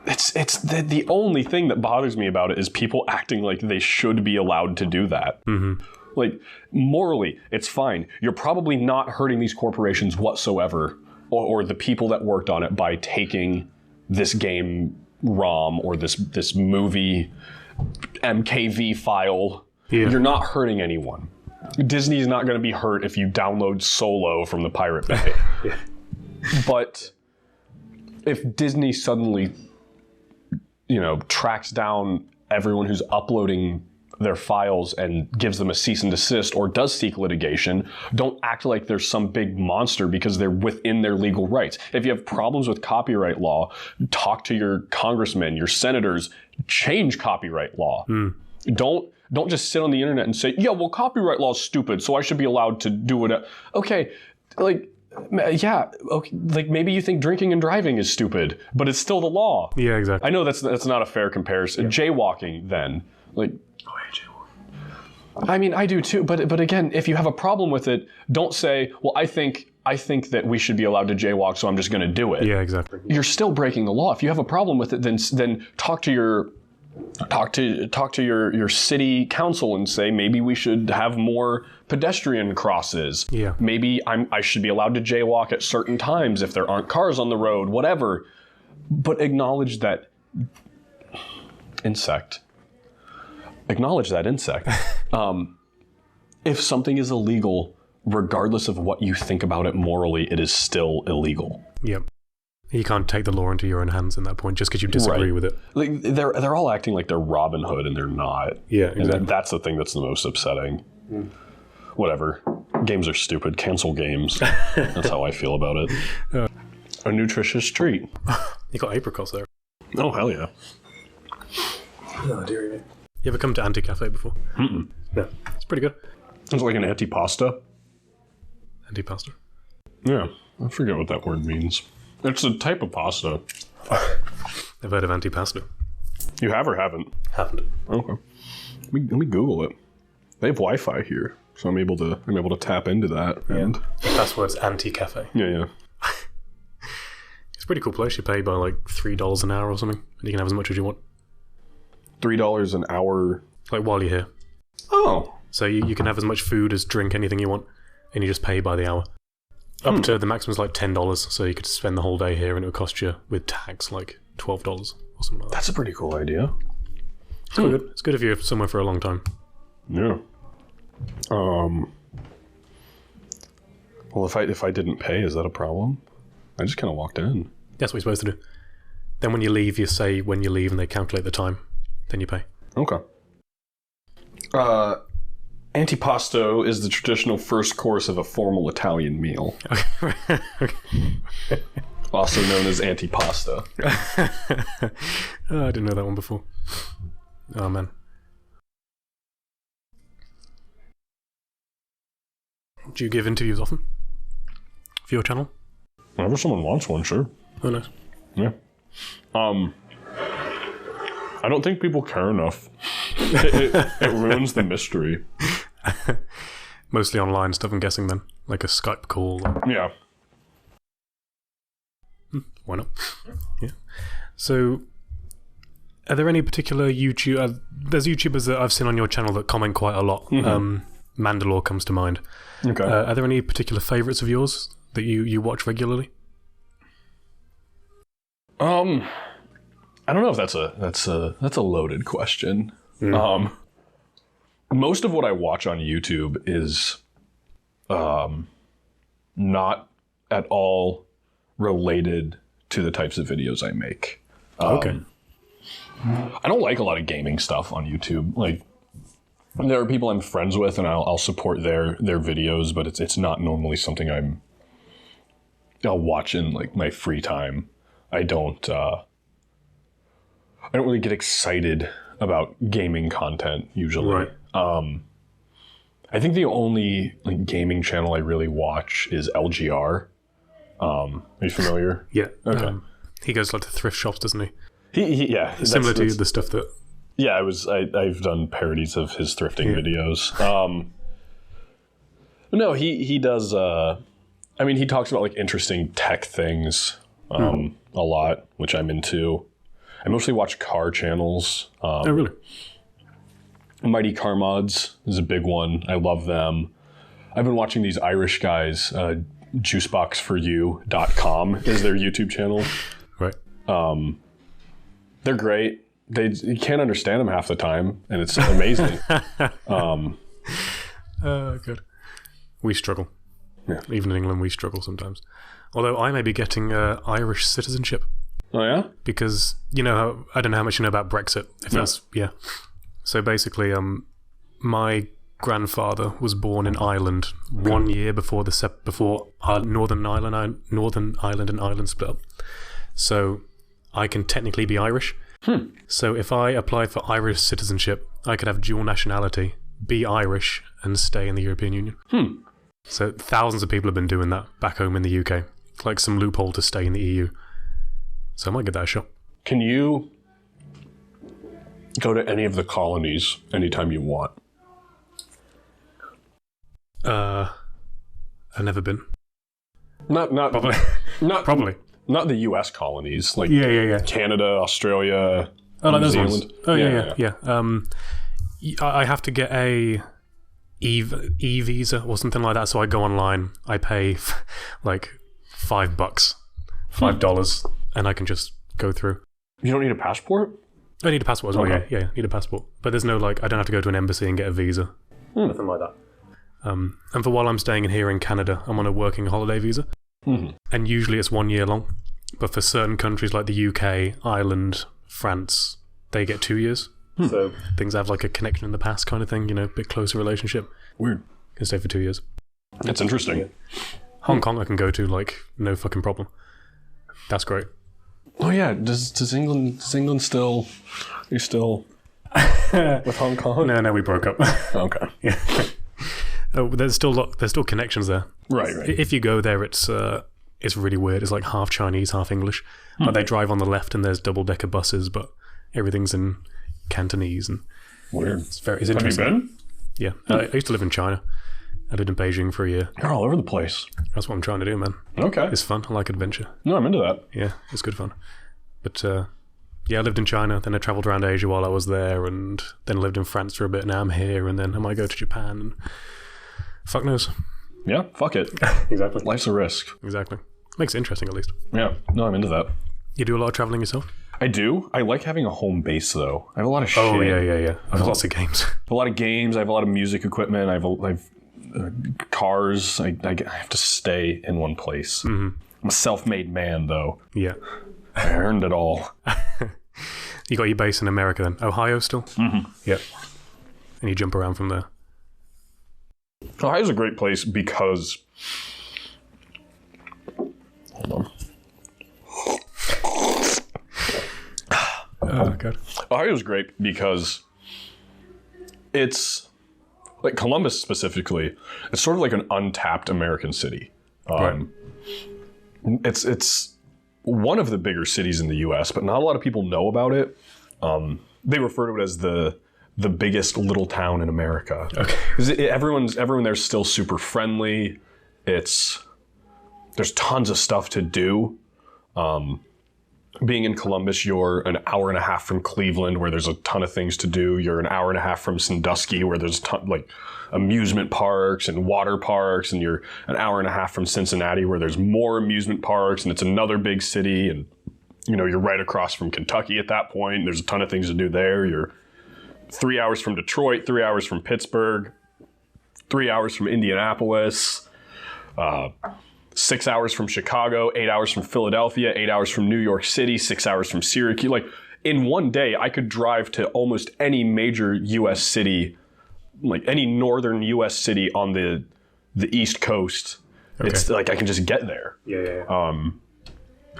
it's the only thing that bothers me about it is people acting like they should be allowed to do that. Mm-hmm. Like, morally, it's fine. You're probably not hurting these corporations whatsoever, or the people that worked on it, by taking this game ROM or this movie MKV file. Yeah. You're not hurting anyone. Disney's not going to be hurt if you download Solo from the Pirate Bay. Yeah. But if Disney suddenly, tracks down everyone who's uploading their files and gives them a cease and desist or does seek litigation, don't act like there's some big monster because they're within their legal rights. If you have problems with copyright law, talk to your congressmen, your senators, change copyright law. Don't just sit on the internet and say, yeah, well, copyright law is stupid, so I should be allowed to do it. Okay, like, yeah, okay, like maybe you think drinking and driving is stupid, but it's still the law. Yeah, exactly. I know that's not a fair comparison. Yeah. Jaywalking, then, like, oh, yeah, jaywalking. I mean, I do too, but again, if you have a problem with it, don't say, well, I think that we should be allowed to jaywalk, so I'm just going to do it. Yeah, exactly. You're still breaking the law. If you have a problem with it, then talk to your city council and say, maybe we should have more pedestrian crosses. Yeah. Maybe I should be allowed to jaywalk at certain times if there aren't cars on the road, whatever. But acknowledge that insect. If something is illegal, regardless of what you think about it morally, it is still illegal. Yep. You can't take the law into your own hands at that point just because you disagree with it. Like, they're all acting like they're Robin Hood and they're not. Yeah, exactly. And that's the thing that's the most upsetting. Whatever. Games are stupid. Cancel games. That's how I feel about it. A nutritious treat. You got apricots there. Oh, hell yeah. Oh, dearie me. You ever come to Anti-Cafe before? Mm-mm. No. It's pretty good. It's like an antipasta. Antipasta? Yeah. I forget what that word means. It's a type of pasta. I've heard of antipasta. You have or haven't? Haven't. Okay. Let me Google it. They have Wi-Fi here, so I'm able to tap into that. Yeah. And the password's Anti-Cafe. Yeah. It's a pretty cool place. You pay by like $3 an hour or something, and you can have as much as you want. $3 an hour? Like while you're here. Oh. So you can have as much food as drink, anything you want, and you just pay by the hour. Up to the maximum is like $10, so you could spend the whole day here and it would cost you, with tax, like $12 or something like that. That's a pretty cool idea. It's good. It's good if you're somewhere for a long time. Yeah. Well, if I didn't pay, is that a problem? I just kind of walked in. That's what you're supposed to do. Then when you leave, you say when you leave and they calculate the time. Then you pay. Okay. Antipasto is the traditional first course of a formal Italian meal. Okay. Also known as antipasta. Oh, I didn't know that one before. Oh, man. Do you give interviews often? For your channel? Whenever someone wants one, sure. Oh, nice. Yeah. I don't think people care enough. It ruins the mystery. Mostly online stuff, I'm guessing, then? Like a Skype call? Or... Yeah. Why not? Yeah. So, are there any particular YouTube... there's YouTubers that I've seen on your channel that comment quite a lot. Mm-hmm. Mandalore comes to mind. Okay. Are there any particular favourites of yours that you watch regularly? I don't know if that's a loaded question. Most of what I watch on YouTube is not at all related to the types of videos I make. Okay. I don't like a lot of gaming stuff on YouTube. Like, there are people I'm friends with, and I'll support their videos, but it's not normally something I'll watch in like my free time. I don't really get excited about gaming content usually. Right. I think the only like gaming channel I really watch is LGR. Are you familiar? Yeah. Okay. He goes like to thrift shops, doesn't he? He yeah. Similar to the stuff that Yeah, I've done parodies of his thrifting videos. No, he does. I mean, he talks about like interesting tech things a lot, which I'm into. I mostly watch car channels. Oh, really? Mighty Car Mods is a big one. I love them. I've been watching these Irish guys. Juiceboxforyou.com is their YouTube channel. Right. They're great. You can't understand them half the time, and it's amazing. Good. We struggle. Yeah. Even in England, we struggle sometimes. Although I may be getting Irish citizenship. Oh, yeah? Because, I don't know how much you know about Brexit. Yeah. So basically, my grandfather was born in Ireland 1 year before Northern Ireland and Ireland split up. So I can technically be Irish. So if I applied for Irish citizenship, I could have dual nationality, be Irish, and stay in the European Union. So thousands of people have been doing that back home in the UK. Like some loophole to stay in the EU. So I might give that a shot. Can you go to any of the colonies anytime you want? I've never been. Not Probably. Probably. Not the US colonies, like Yeah. Canada, Australia, Oh, like New those Zealand. ones. Oh, yeah. I have to get a e-visa or something like that, so I go online, I pay like $5, and I can just go through. You don't need a passport? I need a passport as well, Okay. yeah, need a passport. But there's no, I don't have to go to an embassy and get a visa. Nothing like that. And for while I'm staying here in Canada, I'm on a working holiday visa. And usually it's 1 year long. But for certain countries like the UK, Ireland, France, they get 2 years. So things have like a connection in the past kind of thing, a bit closer relationship. Weird. Can stay for 2 years. That's interesting. Yeah. Hong Kong I can go to, no fucking problem. That's great. Oh yeah, does England still... Are you still with Hong Kong? No, we broke up. Okay. Yeah. There's still connections there. Right. If you go there, it's really weird. It's like half Chinese, half English. Like they drive on the left and there's double-decker buses, but everything's in Cantonese and weird. It's Have interesting. you been? Yeah, I used to live in China. I lived in Beijing for a year. You're all over the place. That's what I'm trying to do, man. Okay. It's fun. I like adventure. No, I'm into that. Yeah, it's good fun. But I lived in China. Then I traveled around Asia while I was there, and then lived in France for a bit. Now I'm here, and then I might go to Japan. And fuck knows. Yeah, fuck it. Exactly. Life's a risk. Exactly. Makes it interesting, at least. Yeah. No, I'm into that. You do a lot of traveling yourself? I do. I like having a home base, though. I have a lot of shit. Oh, yeah. I have lots of games. A lot of games. I have a lot of music equipment. I have cars. I have to stay in one place. I'm a self-made man, though. Yeah. I earned it all. You got your base in America then? Ohio still? Yeah. And you jump around from there? Ohio's a great place because... Hold on. Oh, God. Ohio's great because it's... Like Columbus specifically, it's sort of like an untapped American city. Right. It's one of the bigger cities in the U.S., but not a lot of people know about it. They refer to it as the biggest little town in America. Okay. 'Cause everyone there's still super friendly. There's tons of stuff to do. Being in Columbus, you're an hour and a half from Cleveland, where there's a ton of things to do. You're an hour and a half from Sandusky, where there's a ton, like amusement parks and water parks, and you're an hour and a half from Cincinnati, where there's more amusement parks, and it's another big city. And you're right across from Kentucky at that point. There's a ton of things to do there. You're 3 hours from Detroit, 3 hours from Pittsburgh, 3 hours from Indianapolis. 6 hours from Chicago, 8 hours from Philadelphia, 8 hours from New York City, 6 hours from Syracuse. Like in one day, I could drive to almost any major U.S. city, like any northern U.S. city on the East Coast. Okay. It's like I can just get there. Yeah.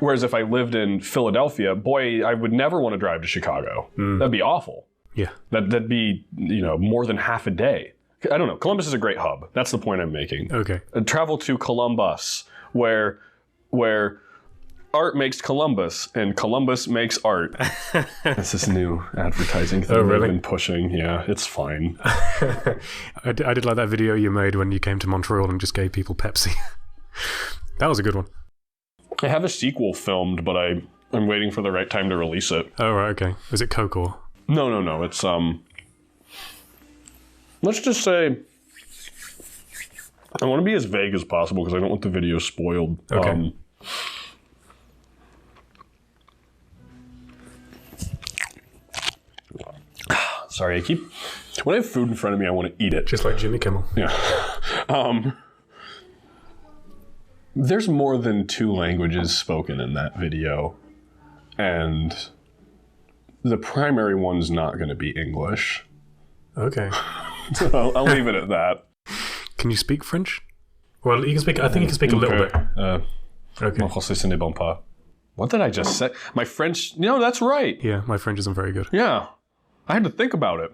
Whereas if I lived in Philadelphia, boy, I would never want to drive to Chicago. That'd be awful. Yeah. That'd be more than half a day. I don't know. Columbus is a great hub. That's the point I'm making. Okay. Travel to Columbus, where art makes Columbus, and Columbus makes art. That's this new advertising thing they've been pushing. Yeah, it's fine. I did like that video you made when you came to Montreal and just gave people Pepsi. That was a good one. I have a sequel filmed, but I'm waiting for the right time to release it. Oh, right, okay. Was it Coke or? No. It's, let's just say, I want to be as vague as possible because I don't want the video spoiled. Okay. Sorry, when I have food in front of me, I want to eat it. Just like Jimmy Kimmel. Yeah. There's more than 2 languages spoken in that video, and the primary one's not going to be English. Okay. So I'll leave it at that. Can you speak French? Well, you can speak. I think you can speak a little bit. Okay. Mon français ce n'est bon pas. What did I just say? My French. No, that's right. Yeah, my French isn't very good. Yeah, I had to think about it.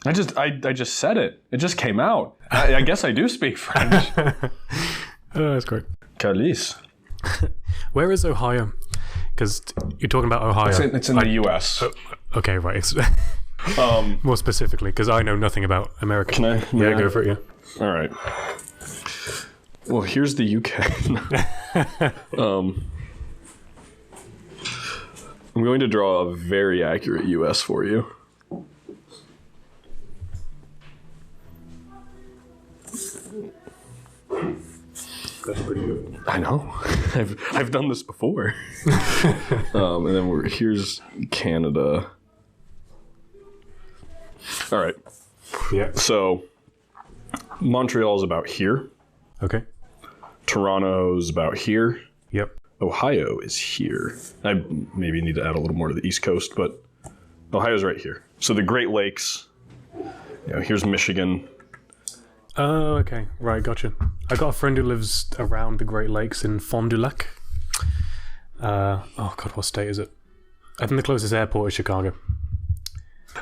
I just said it. It just came out. I guess I do speak French. Oh, that's great. Calice. Where is Ohio? Because you're talking about Ohio. It's in the U.S. Okay, right. More specifically, because I know nothing about America. Can I? Yeah, go for it, yeah. All right. Well, here's the UK. I'm going to draw a very accurate US for you. That's pretty good. I know. I've done this before. And then here's Canada. All right. Yeah. So Montreal's about here. Okay. Toronto's about here. Yep. Ohio is here. I maybe need to add a little more to the East Coast, but Ohio's right here. So the Great Lakes. Here's Michigan. Oh, okay. Right, gotcha. I got a friend who lives around the Great Lakes in Fond du Lac. Oh, God, what state is it? I think the closest airport is Chicago.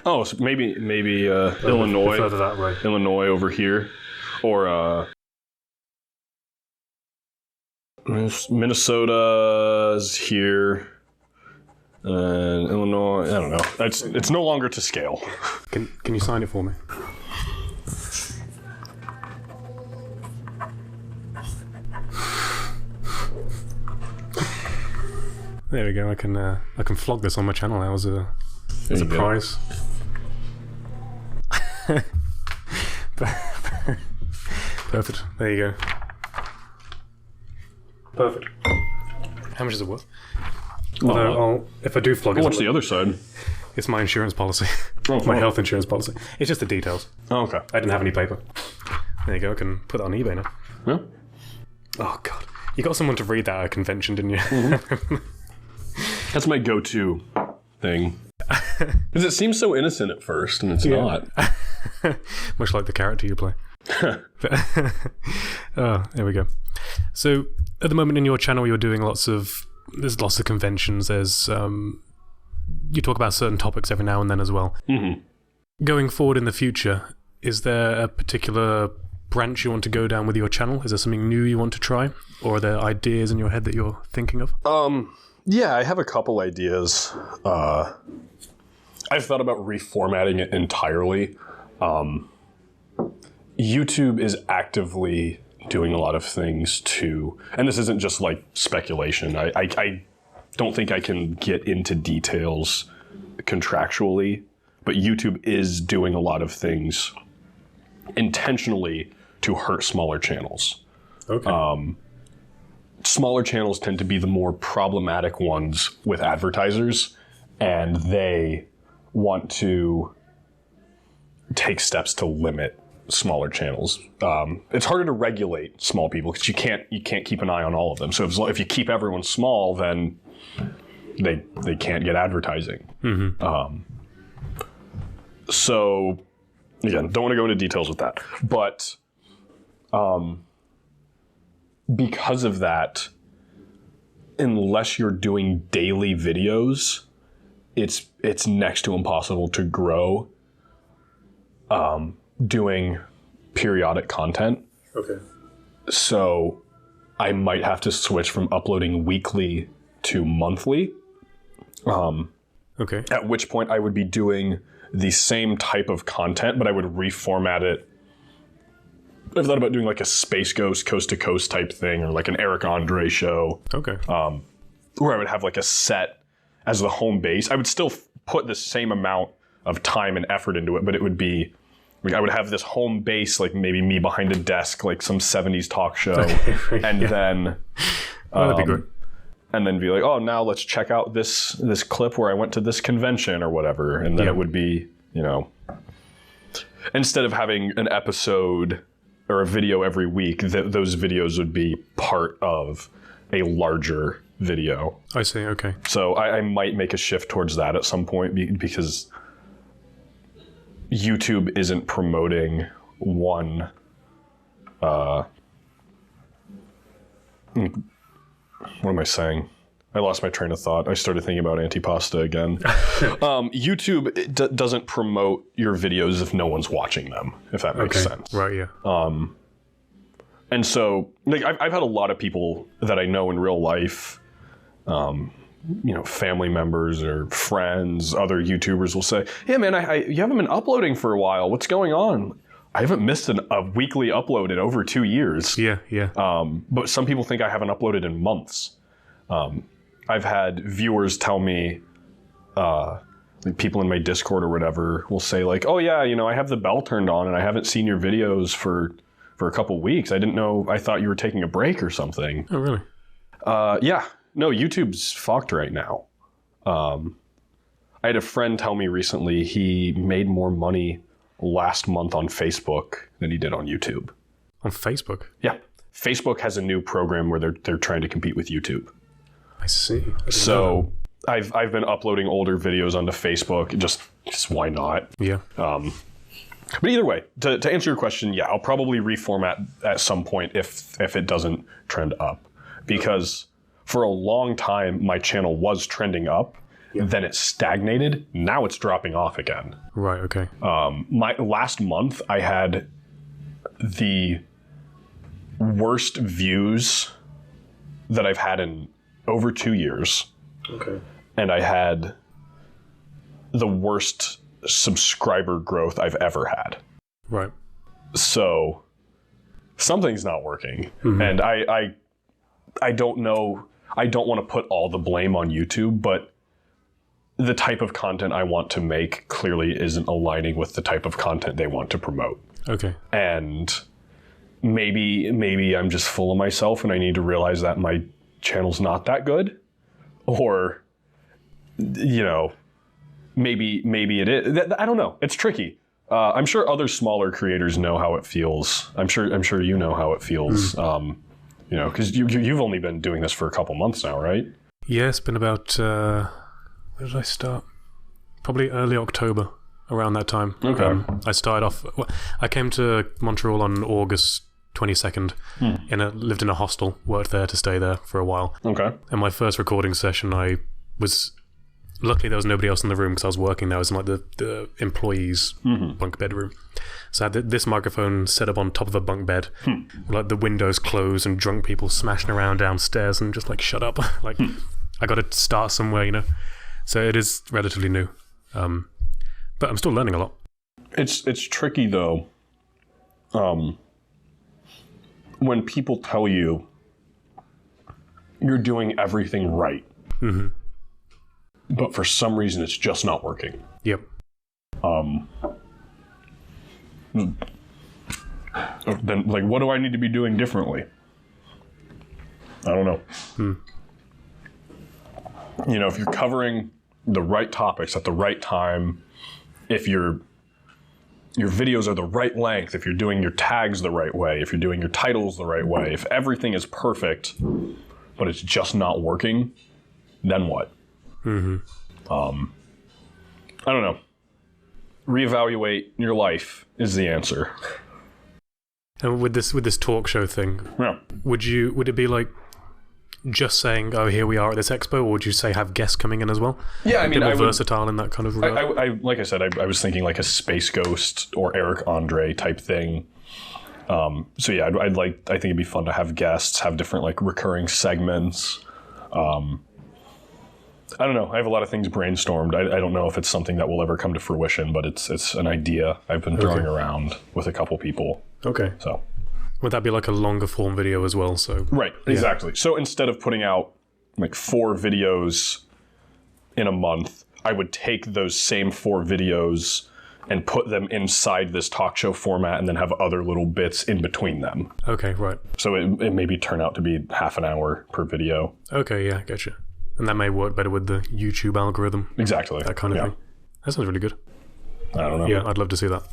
Oh, so maybe Illinois. Further that way. Illinois over here. Or Minnesota's here. Illinois, I don't know. It's no longer to scale. Can you sign it for me? There we go. I can flog this on my channel now as a prize. Perfect. There you go. Perfect. How much is it worth? Although if I do flog it, what's the other side? It's my insurance policy. Oh, my health insurance policy. It's just the details. Oh, okay. I didn't have any paper. There you go. I can put that on eBay now. Yeah. Oh, God. You got someone to read that at a convention, didn't you? Mm-hmm. That's my go-to thing. Because it seems so innocent at first, and it's not. Much like the character you play. Oh, there we go. So, at the moment in your channel, you're doing there's lots of conventions. There's, you talk about certain topics every now and then as well. Mm-hmm. Going forward in the future, is there a particular branch you want to go down with your channel? Is there something new you want to try? Or are there ideas in your head that you're thinking of? Yeah, I have a couple ideas. I've thought about reformatting it entirely. YouTube is actively doing a lot of things to, and this isn't just like speculation. I don't think I can get into details contractually, but YouTube is doing a lot of things intentionally to hurt smaller channels. Okay. Smaller channels tend to be the more problematic ones with advertisers, and they want to take steps to limit smaller channels. It's harder to regulate small people because you can't keep an eye on all of them. So if you keep everyone small, then they can't get advertising. Mm-hmm. So again, don't want to go into details with that, but because of that, unless you're doing daily videos, it's next to impossible to grow doing periodic content. Okay. So I might have to switch from uploading weekly to monthly. Okay. At which point I would be doing the same type of content, but I would reformat it. I've thought about doing like a Space Ghost Coast to Coast type thing, or like an Eric Andre show. Okay. Where I would have like a set as the home base. I would still put the same amount of time and effort into it, but it would be like I would have this home base, like maybe me behind a desk, like some 70s talk show, and then that'd be great. And then be like, oh, now let's check out this clip where I went to this convention or whatever, and then it would be, you know, instead of having an episode or a video every week, those videos would be part of a larger video. I see. Okay. So I might make a shift towards that at some point because YouTube isn't promoting one. What am I saying? I lost my train of thought. I started thinking about antipasta again. YouTube doesn't promote your videos if no one's watching them, if that makes sense. Right, yeah. And so, like, I've had a lot of people that I know in real life, you know, family members or friends, other YouTubers will say, "Yeah, man, you haven't been uploading for a while. What's going on?" I haven't missed a weekly upload in over 2 years. Yeah, yeah. But some people think I haven't uploaded in months. I've had viewers tell me, like people in my Discord or whatever will say like, "Oh yeah, you know, I have the bell turned on and I haven't seen your videos for a couple weeks. I didn't know. I thought you were taking a break or something." Oh, really? Yeah. No, YouTube's fucked right now. I had a friend tell me recently he made more money last month on Facebook than he did on YouTube. On Facebook? Yeah. Facebook has a new program where they're trying to compete with YouTube. I see. So I've been uploading older videos onto Facebook. Just why not? Yeah. But either way, to answer your question, yeah, I'll probably reformat at some point if it doesn't trend up. Because for a long time, my channel was trending up. Yeah. Then it stagnated. Now it's dropping off again. Right, okay. My last month, I had the worst views that I've had in over 2 years. Okay. And I had the worst subscriber growth I've ever had. Right. So something's not working. Mm-hmm. And I don't know. I don't want to put all the blame on YouTube, but the type of content I want to make clearly isn't aligning with the type of content they want to promote. Okay. And maybe I'm just full of myself and I need to realize that my channel's not that good. Or, you know, maybe it is. I don't know. It's tricky. I'm sure other smaller creators know how it feels. I'm sure you know how it feels. You know, because you've only been doing this for a couple months now, right? Yeah, it's been about... where did I start? Probably early October, around that time. Okay. I started off... I came to Montreal on August 22nd. Lived in a hostel, worked there to stay there for a while. Okay. And my first recording session, I was... Luckily, there was nobody else in the room because I was working there. I was in like the employees' bunk bedroom. So I had this microphone set up on top of a bunk bed, like the windows closed and drunk people smashing around downstairs and just like, shut up. Like, I got to start somewhere, you know? So it is relatively new. But I'm still learning a lot. It's tricky though. When people tell you you're doing everything right. Mm-hmm. But for some reason, it's just not working. Yep. Then, like, what do I need to be doing differently? I don't know. You know, if you're covering the right topics at the right time, if your videos are the right length, if you're doing your tags the right way, if you're doing your titles the right way, if everything is perfect, but it's just not working, then what? I don't know. Reevaluate your life is the answer. And with this talk show thing, yeah. Would it be like just saying, "Oh, here we are at this expo," or would you say have guests coming in as well? Yeah, I mean, more versatile in that kind of regard. I like I said, I was thinking like a Space Ghost or Eric Andre type thing. So yeah, I think it'd be fun to have guests, have different like recurring segments. I don't know. I have a lot of things brainstormed. I don't know if it's something that will ever come to fruition, but it's an idea I've been throwing around with a couple people. Okay. So would that be like a longer form video as well? So right, exactly. So instead of putting out like 4 videos in a month, I would take those same 4 videos and put them inside this talk show format and then have other little bits in between them. Okay, right. So it maybe turn out to be half an hour per video. Okay, yeah, gotcha. And that may work better with the YouTube algorithm. Exactly. That kind of thing. That sounds really good. I don't know. Yeah, I'd love to see that.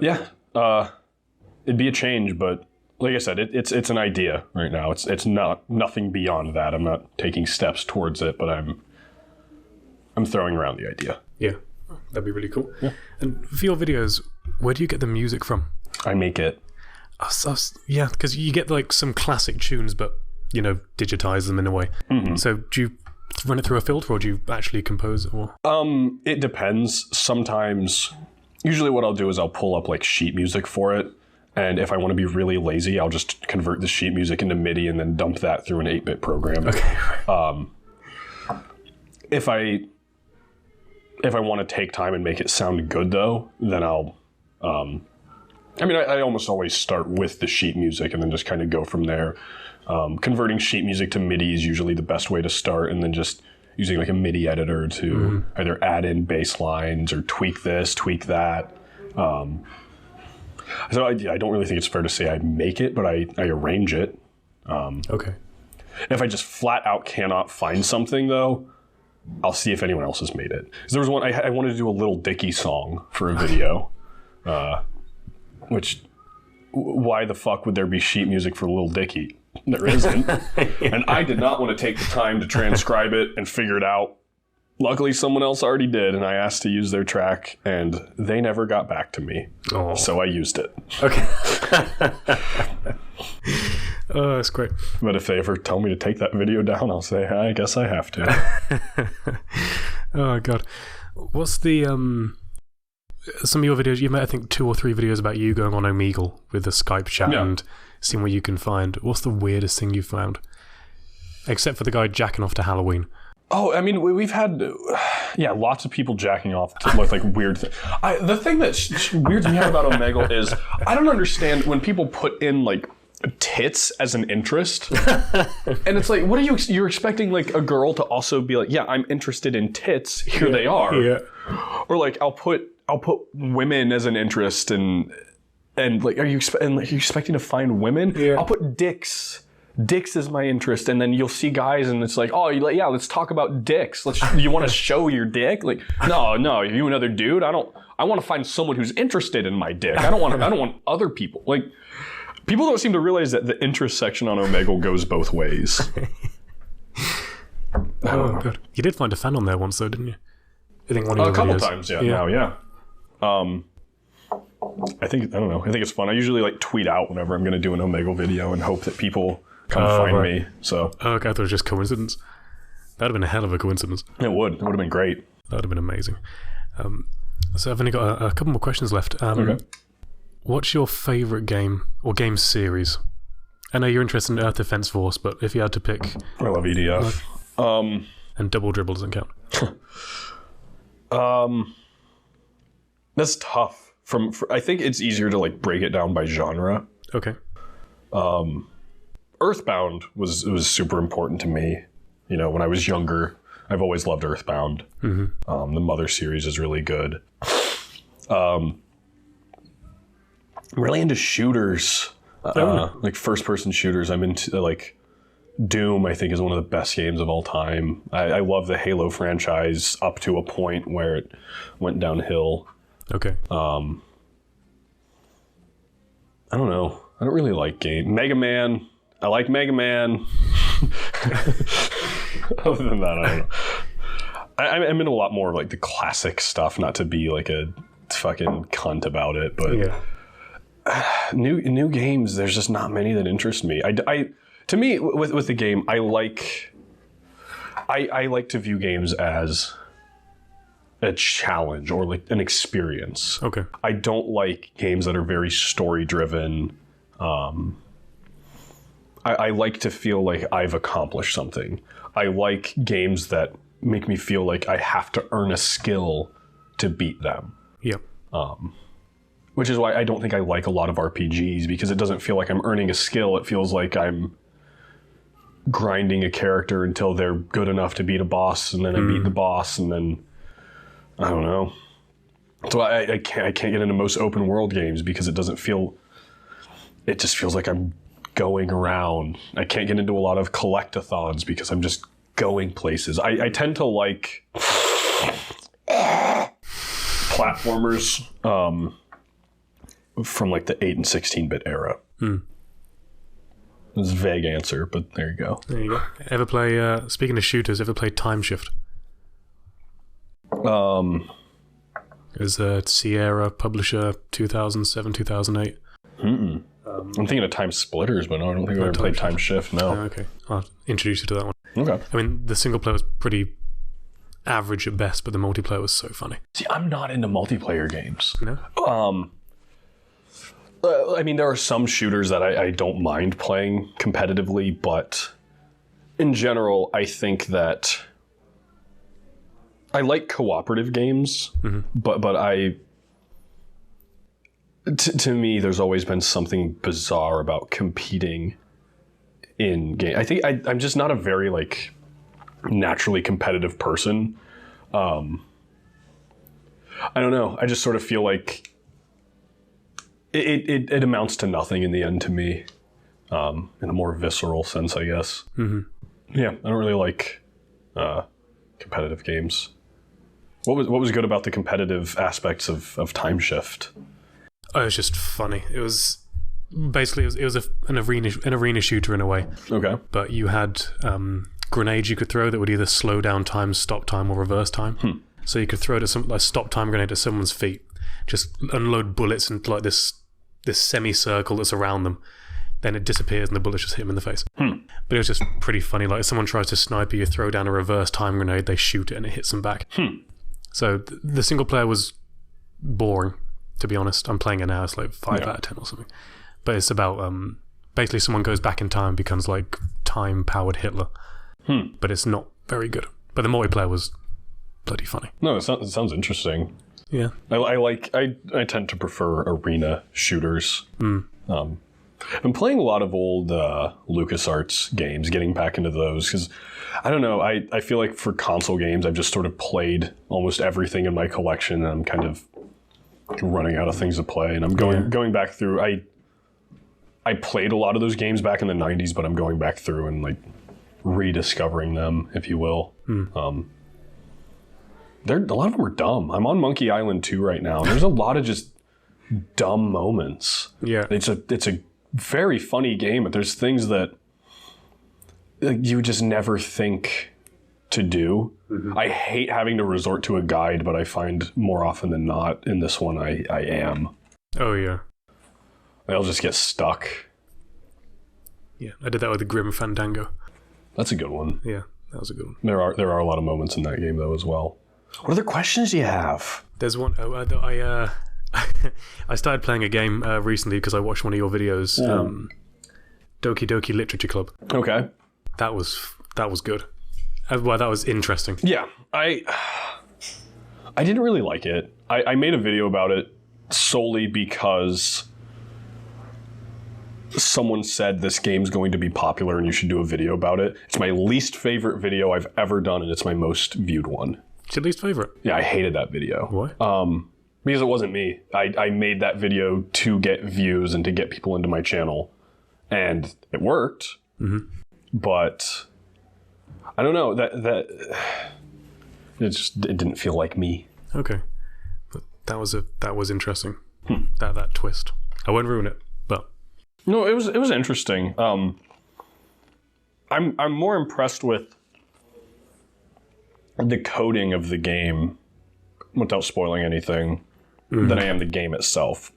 Yeah. It'd be a change, but like I said, it's an idea right now. It's not nothing beyond that. I'm not taking steps towards it, but I'm throwing around the idea. Yeah. That'd be really cool. Yeah. And for your videos, where do you get the music from? I make it. Yeah, because you get like some classic tunes, but digitize them in a way. Mm-hmm. So do you run it through a filter, or do you actually compose it? Or it depends. Sometimes, usually what I'll do is I'll pull up like sheet music for it, and if I want to be really lazy, I'll just convert the sheet music into MIDI and then dump that through an 8-bit program. Okay. If I want to take time and make it sound good, though, then I'll... I almost always start with the sheet music and then just kind of go from there. Converting sheet music to MIDI is usually the best way to start, and then just using like a MIDI editor to either add in bass lines or tweak this, tweak that. So I don't really think it's fair to say I make it, but I arrange it. Okay. If I just flat out cannot find something, though, I'll see if anyone else has made it. There was one, I wanted to do a Little Dicky song for a video, which, why the fuck would there be sheet music for Little Dicky? There isn't. And I did not want to take the time to transcribe it and figure it out. Luckily, someone else already did, and I asked to use their track, and they never got back to me. Oh. So I used it. Okay. Oh, that's great. But if they ever tell me to take that video down, I'll say, I guess I have to. Oh, God. What's the... some of your videos, you made, I think, 2 or 3 videos about you going on Omegle with a Skype chat and seeing what you can find. What's the weirdest thing you found? Except for the guy jacking off to Halloween. Oh, I mean, we've had, lots of people jacking off to look like weird things. The thing that weirds me out about Omegle is I don't understand when people put in, like, tits as an interest. And it's like, what are you're expecting, like, a girl to also be like, yeah, I'm interested in tits. Here they are. Yeah. Or, like, I'll put women as an interest and like, are you expecting to find women? Yeah. I'll put dicks. Dicks is my interest, and then you'll see guys, and it's like, oh, let's talk about dicks. You want to show your dick? Like, no, you another dude. I want to find someone who's interested in my dick. I don't want other people. Like, people don't seem to realize that the interest section on Omegle goes both ways. Oh, good. You did find a fan on there once, though, didn't you? I think one of your videos. A couple times, yeah. Now, yeah. I think it's fun. I usually like tweet out whenever I'm going to do an Omegle video and hope that people come find me. So okay, I thought it was just coincidence. That'd have been a hell of a coincidence. It would have been great. That'd have been amazing. So I've only got a couple more questions left. Okay. What's your favorite game or game series? I know you're interested in Earth Defense Force, but if you had to pick, I love EDF. And Double Dribble doesn't count. That's tough. I think it's easier to like break it down by genre. Okay. Earthbound was super important to me. When I was younger, I've always loved Earthbound. Mm-hmm. The Mother series is really good. I'm really into shooters, like first-person shooters. I'm into like Doom. I think is one of the best games of all time. I love the Halo franchise up to a point where it went downhill. Okay. I don't know. I don't really like game. Mega Man. I like Mega Man. Other than that, I don't know. I'm into a lot more of like the classic stuff, not to be like a fucking cunt about it, but new games, there's just not many that interest me. To me, with the game, I like to view games as a challenge or like an experience. Okay. I don't like games that are very story driven. I like to feel like I've accomplished something. I like games that make me feel like I have to earn a skill to beat them. Yep. Which is why I don't think I like a lot of RPGs, because it doesn't feel like I'm earning a skill. It feels like I'm grinding a character until they're good enough to beat a boss, and then I beat the boss, and then I don't know. So I can't get into most open world games because it doesn't feel. It just feels like I'm going around. I can't get into a lot of collectathons because I'm just going places. I tend to like platformers from like the 8 and 16-bit era. It's a vague answer, but there you go. There you go. Ever play, speaking of shooters, ever play Time Shift? It was a Sierra publisher, 2007, 2008. I'm thinking of Time Splitters, but no, I don't think I've ever played Time Shift, no. Okay, I'll introduce you to that one. Okay. I mean, the single player was pretty average at best, but the multiplayer was so funny. See, I'm not into multiplayer games. No? I mean, there are some shooters that I don't mind playing competitively, but in general, I think that I like cooperative games, but to me, there's always been something bizarre about competing in game. I think I'm just not a very like naturally competitive person. I don't know. I just sort of feel like it amounts to nothing in the end to me, in a more visceral sense, I guess. Yeah, I don't really like competitive games. What was good about the competitive aspects of Time Shift? Oh, it was just funny. It was basically it was an arena shooter in a way. Okay. But you had grenades you could throw that would either slow down time, stop time, or reverse time. So you could throw a stop time grenade at someone's feet, just unload bullets into like this semicircle that's around them. Then it disappears and the bullets just hit them in the face. But it was just pretty funny. Like if someone tries to snipe you, throw down a reverse time grenade, they shoot it and it hits them back. So the single player was boring, to be honest. I'm playing it now. It's like 5 out of 10 or something. But it's about basically someone goes back in time and becomes like time-powered Hitler. But it's not very good. But the multiplayer was bloody funny. No, it sounds interesting. Yeah. I tend to prefer arena shooters. I'm playing a lot of old LucasArts games, getting back into those, because I don't know, I feel like for console games I've just sort of played almost everything in my collection, and I'm kind of running out of things to play, and I'm going back through. I played a lot of those games back in the 90s, but I'm going back through and like rediscovering them, if you will. A lot of them are dumb. I'm on Monkey Island 2 right now, and there's a lot of just dumb moments. Yeah. It's a very funny game, but there's things that you just never think to do. I hate having to resort to a guide, but I find more often than not in this one I am. Oh yeah. I'll just get stuck. Yeah, I did that with the Grim Fandango. That's a good one. Yeah, that was a good one. There are a lot of moments in that game though as well. What other questions do you have? There's one. I started playing a game recently because I watched one of your videos, Doki Doki Literature Club. Okay. That was good. Well, that was interesting. Yeah, I didn't really like it. I made a video about it solely because someone said this game's going to be popular and you should do a video about it. It's my least favorite video I've ever done, and it's my most viewed one. It's your least favorite? Yeah, I hated that video. Why? Because it wasn't me. I made that video to get views and to get people into my channel, and it worked. But I don't know, that it didn't feel like me. Okay, but that was interesting. That twist. I won't ruin it, but no, it was interesting. I'm more impressed with the coding of the game, without spoiling anything, than I am the game itself.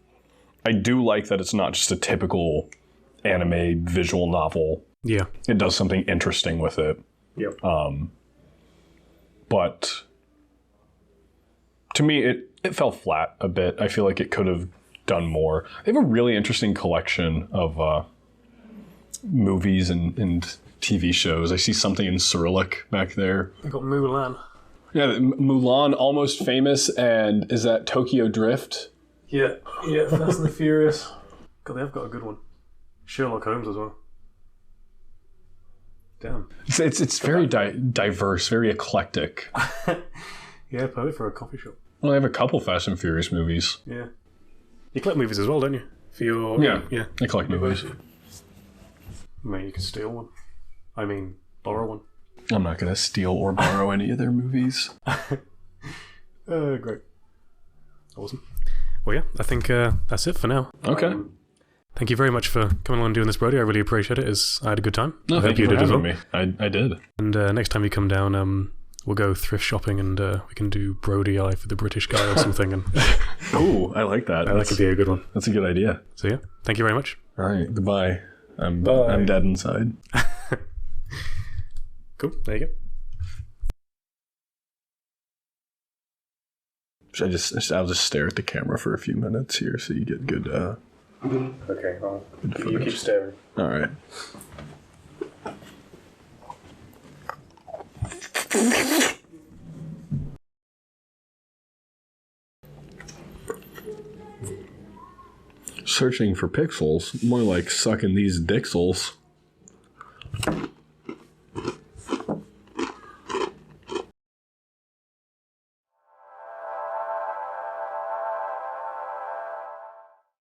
I do like that it's not just a typical anime visual novel. Yeah, it does something interesting with it. Yep. But to me, it fell flat a bit. I feel like it could have done more. They have a really interesting collection of movies and TV shows. I see something in Cyrillic back there. I got Mulan. Yeah, Mulan, Almost Famous, and is that Tokyo Drift? Yeah, Fast and the Furious. God, they have got a good one. Sherlock Holmes as well. Damn. It's very diverse, very eclectic. Yeah, perfect for a coffee shop. Well, I have a couple Fast and Furious movies. Yeah. You collect movies as well, don't you? For your Yeah. I collect movies. Maybe you can steal one. I mean, borrow one. I'm not going to steal or borrow any of their movies. Great. Awesome. Well, yeah, I think that's it for now. Okay. Thank you very much for coming along and doing this, Brody. I really appreciate it. I had a good time. No, I thank hope you for did as having well. me. I did. And next time you come down, we'll go thrift shopping and we can do Brody Eye for the British guy or something. And Ooh, I like that. that could be a good one. That's a good idea. So yeah, thank you very much. All right, goodbye. I'm dead inside. Cool, there you go. I'll just stare at the camera for a few minutes here so you get good Okay, well, good you keep staring. All right. Searching for pixels, more like sucking these dixels.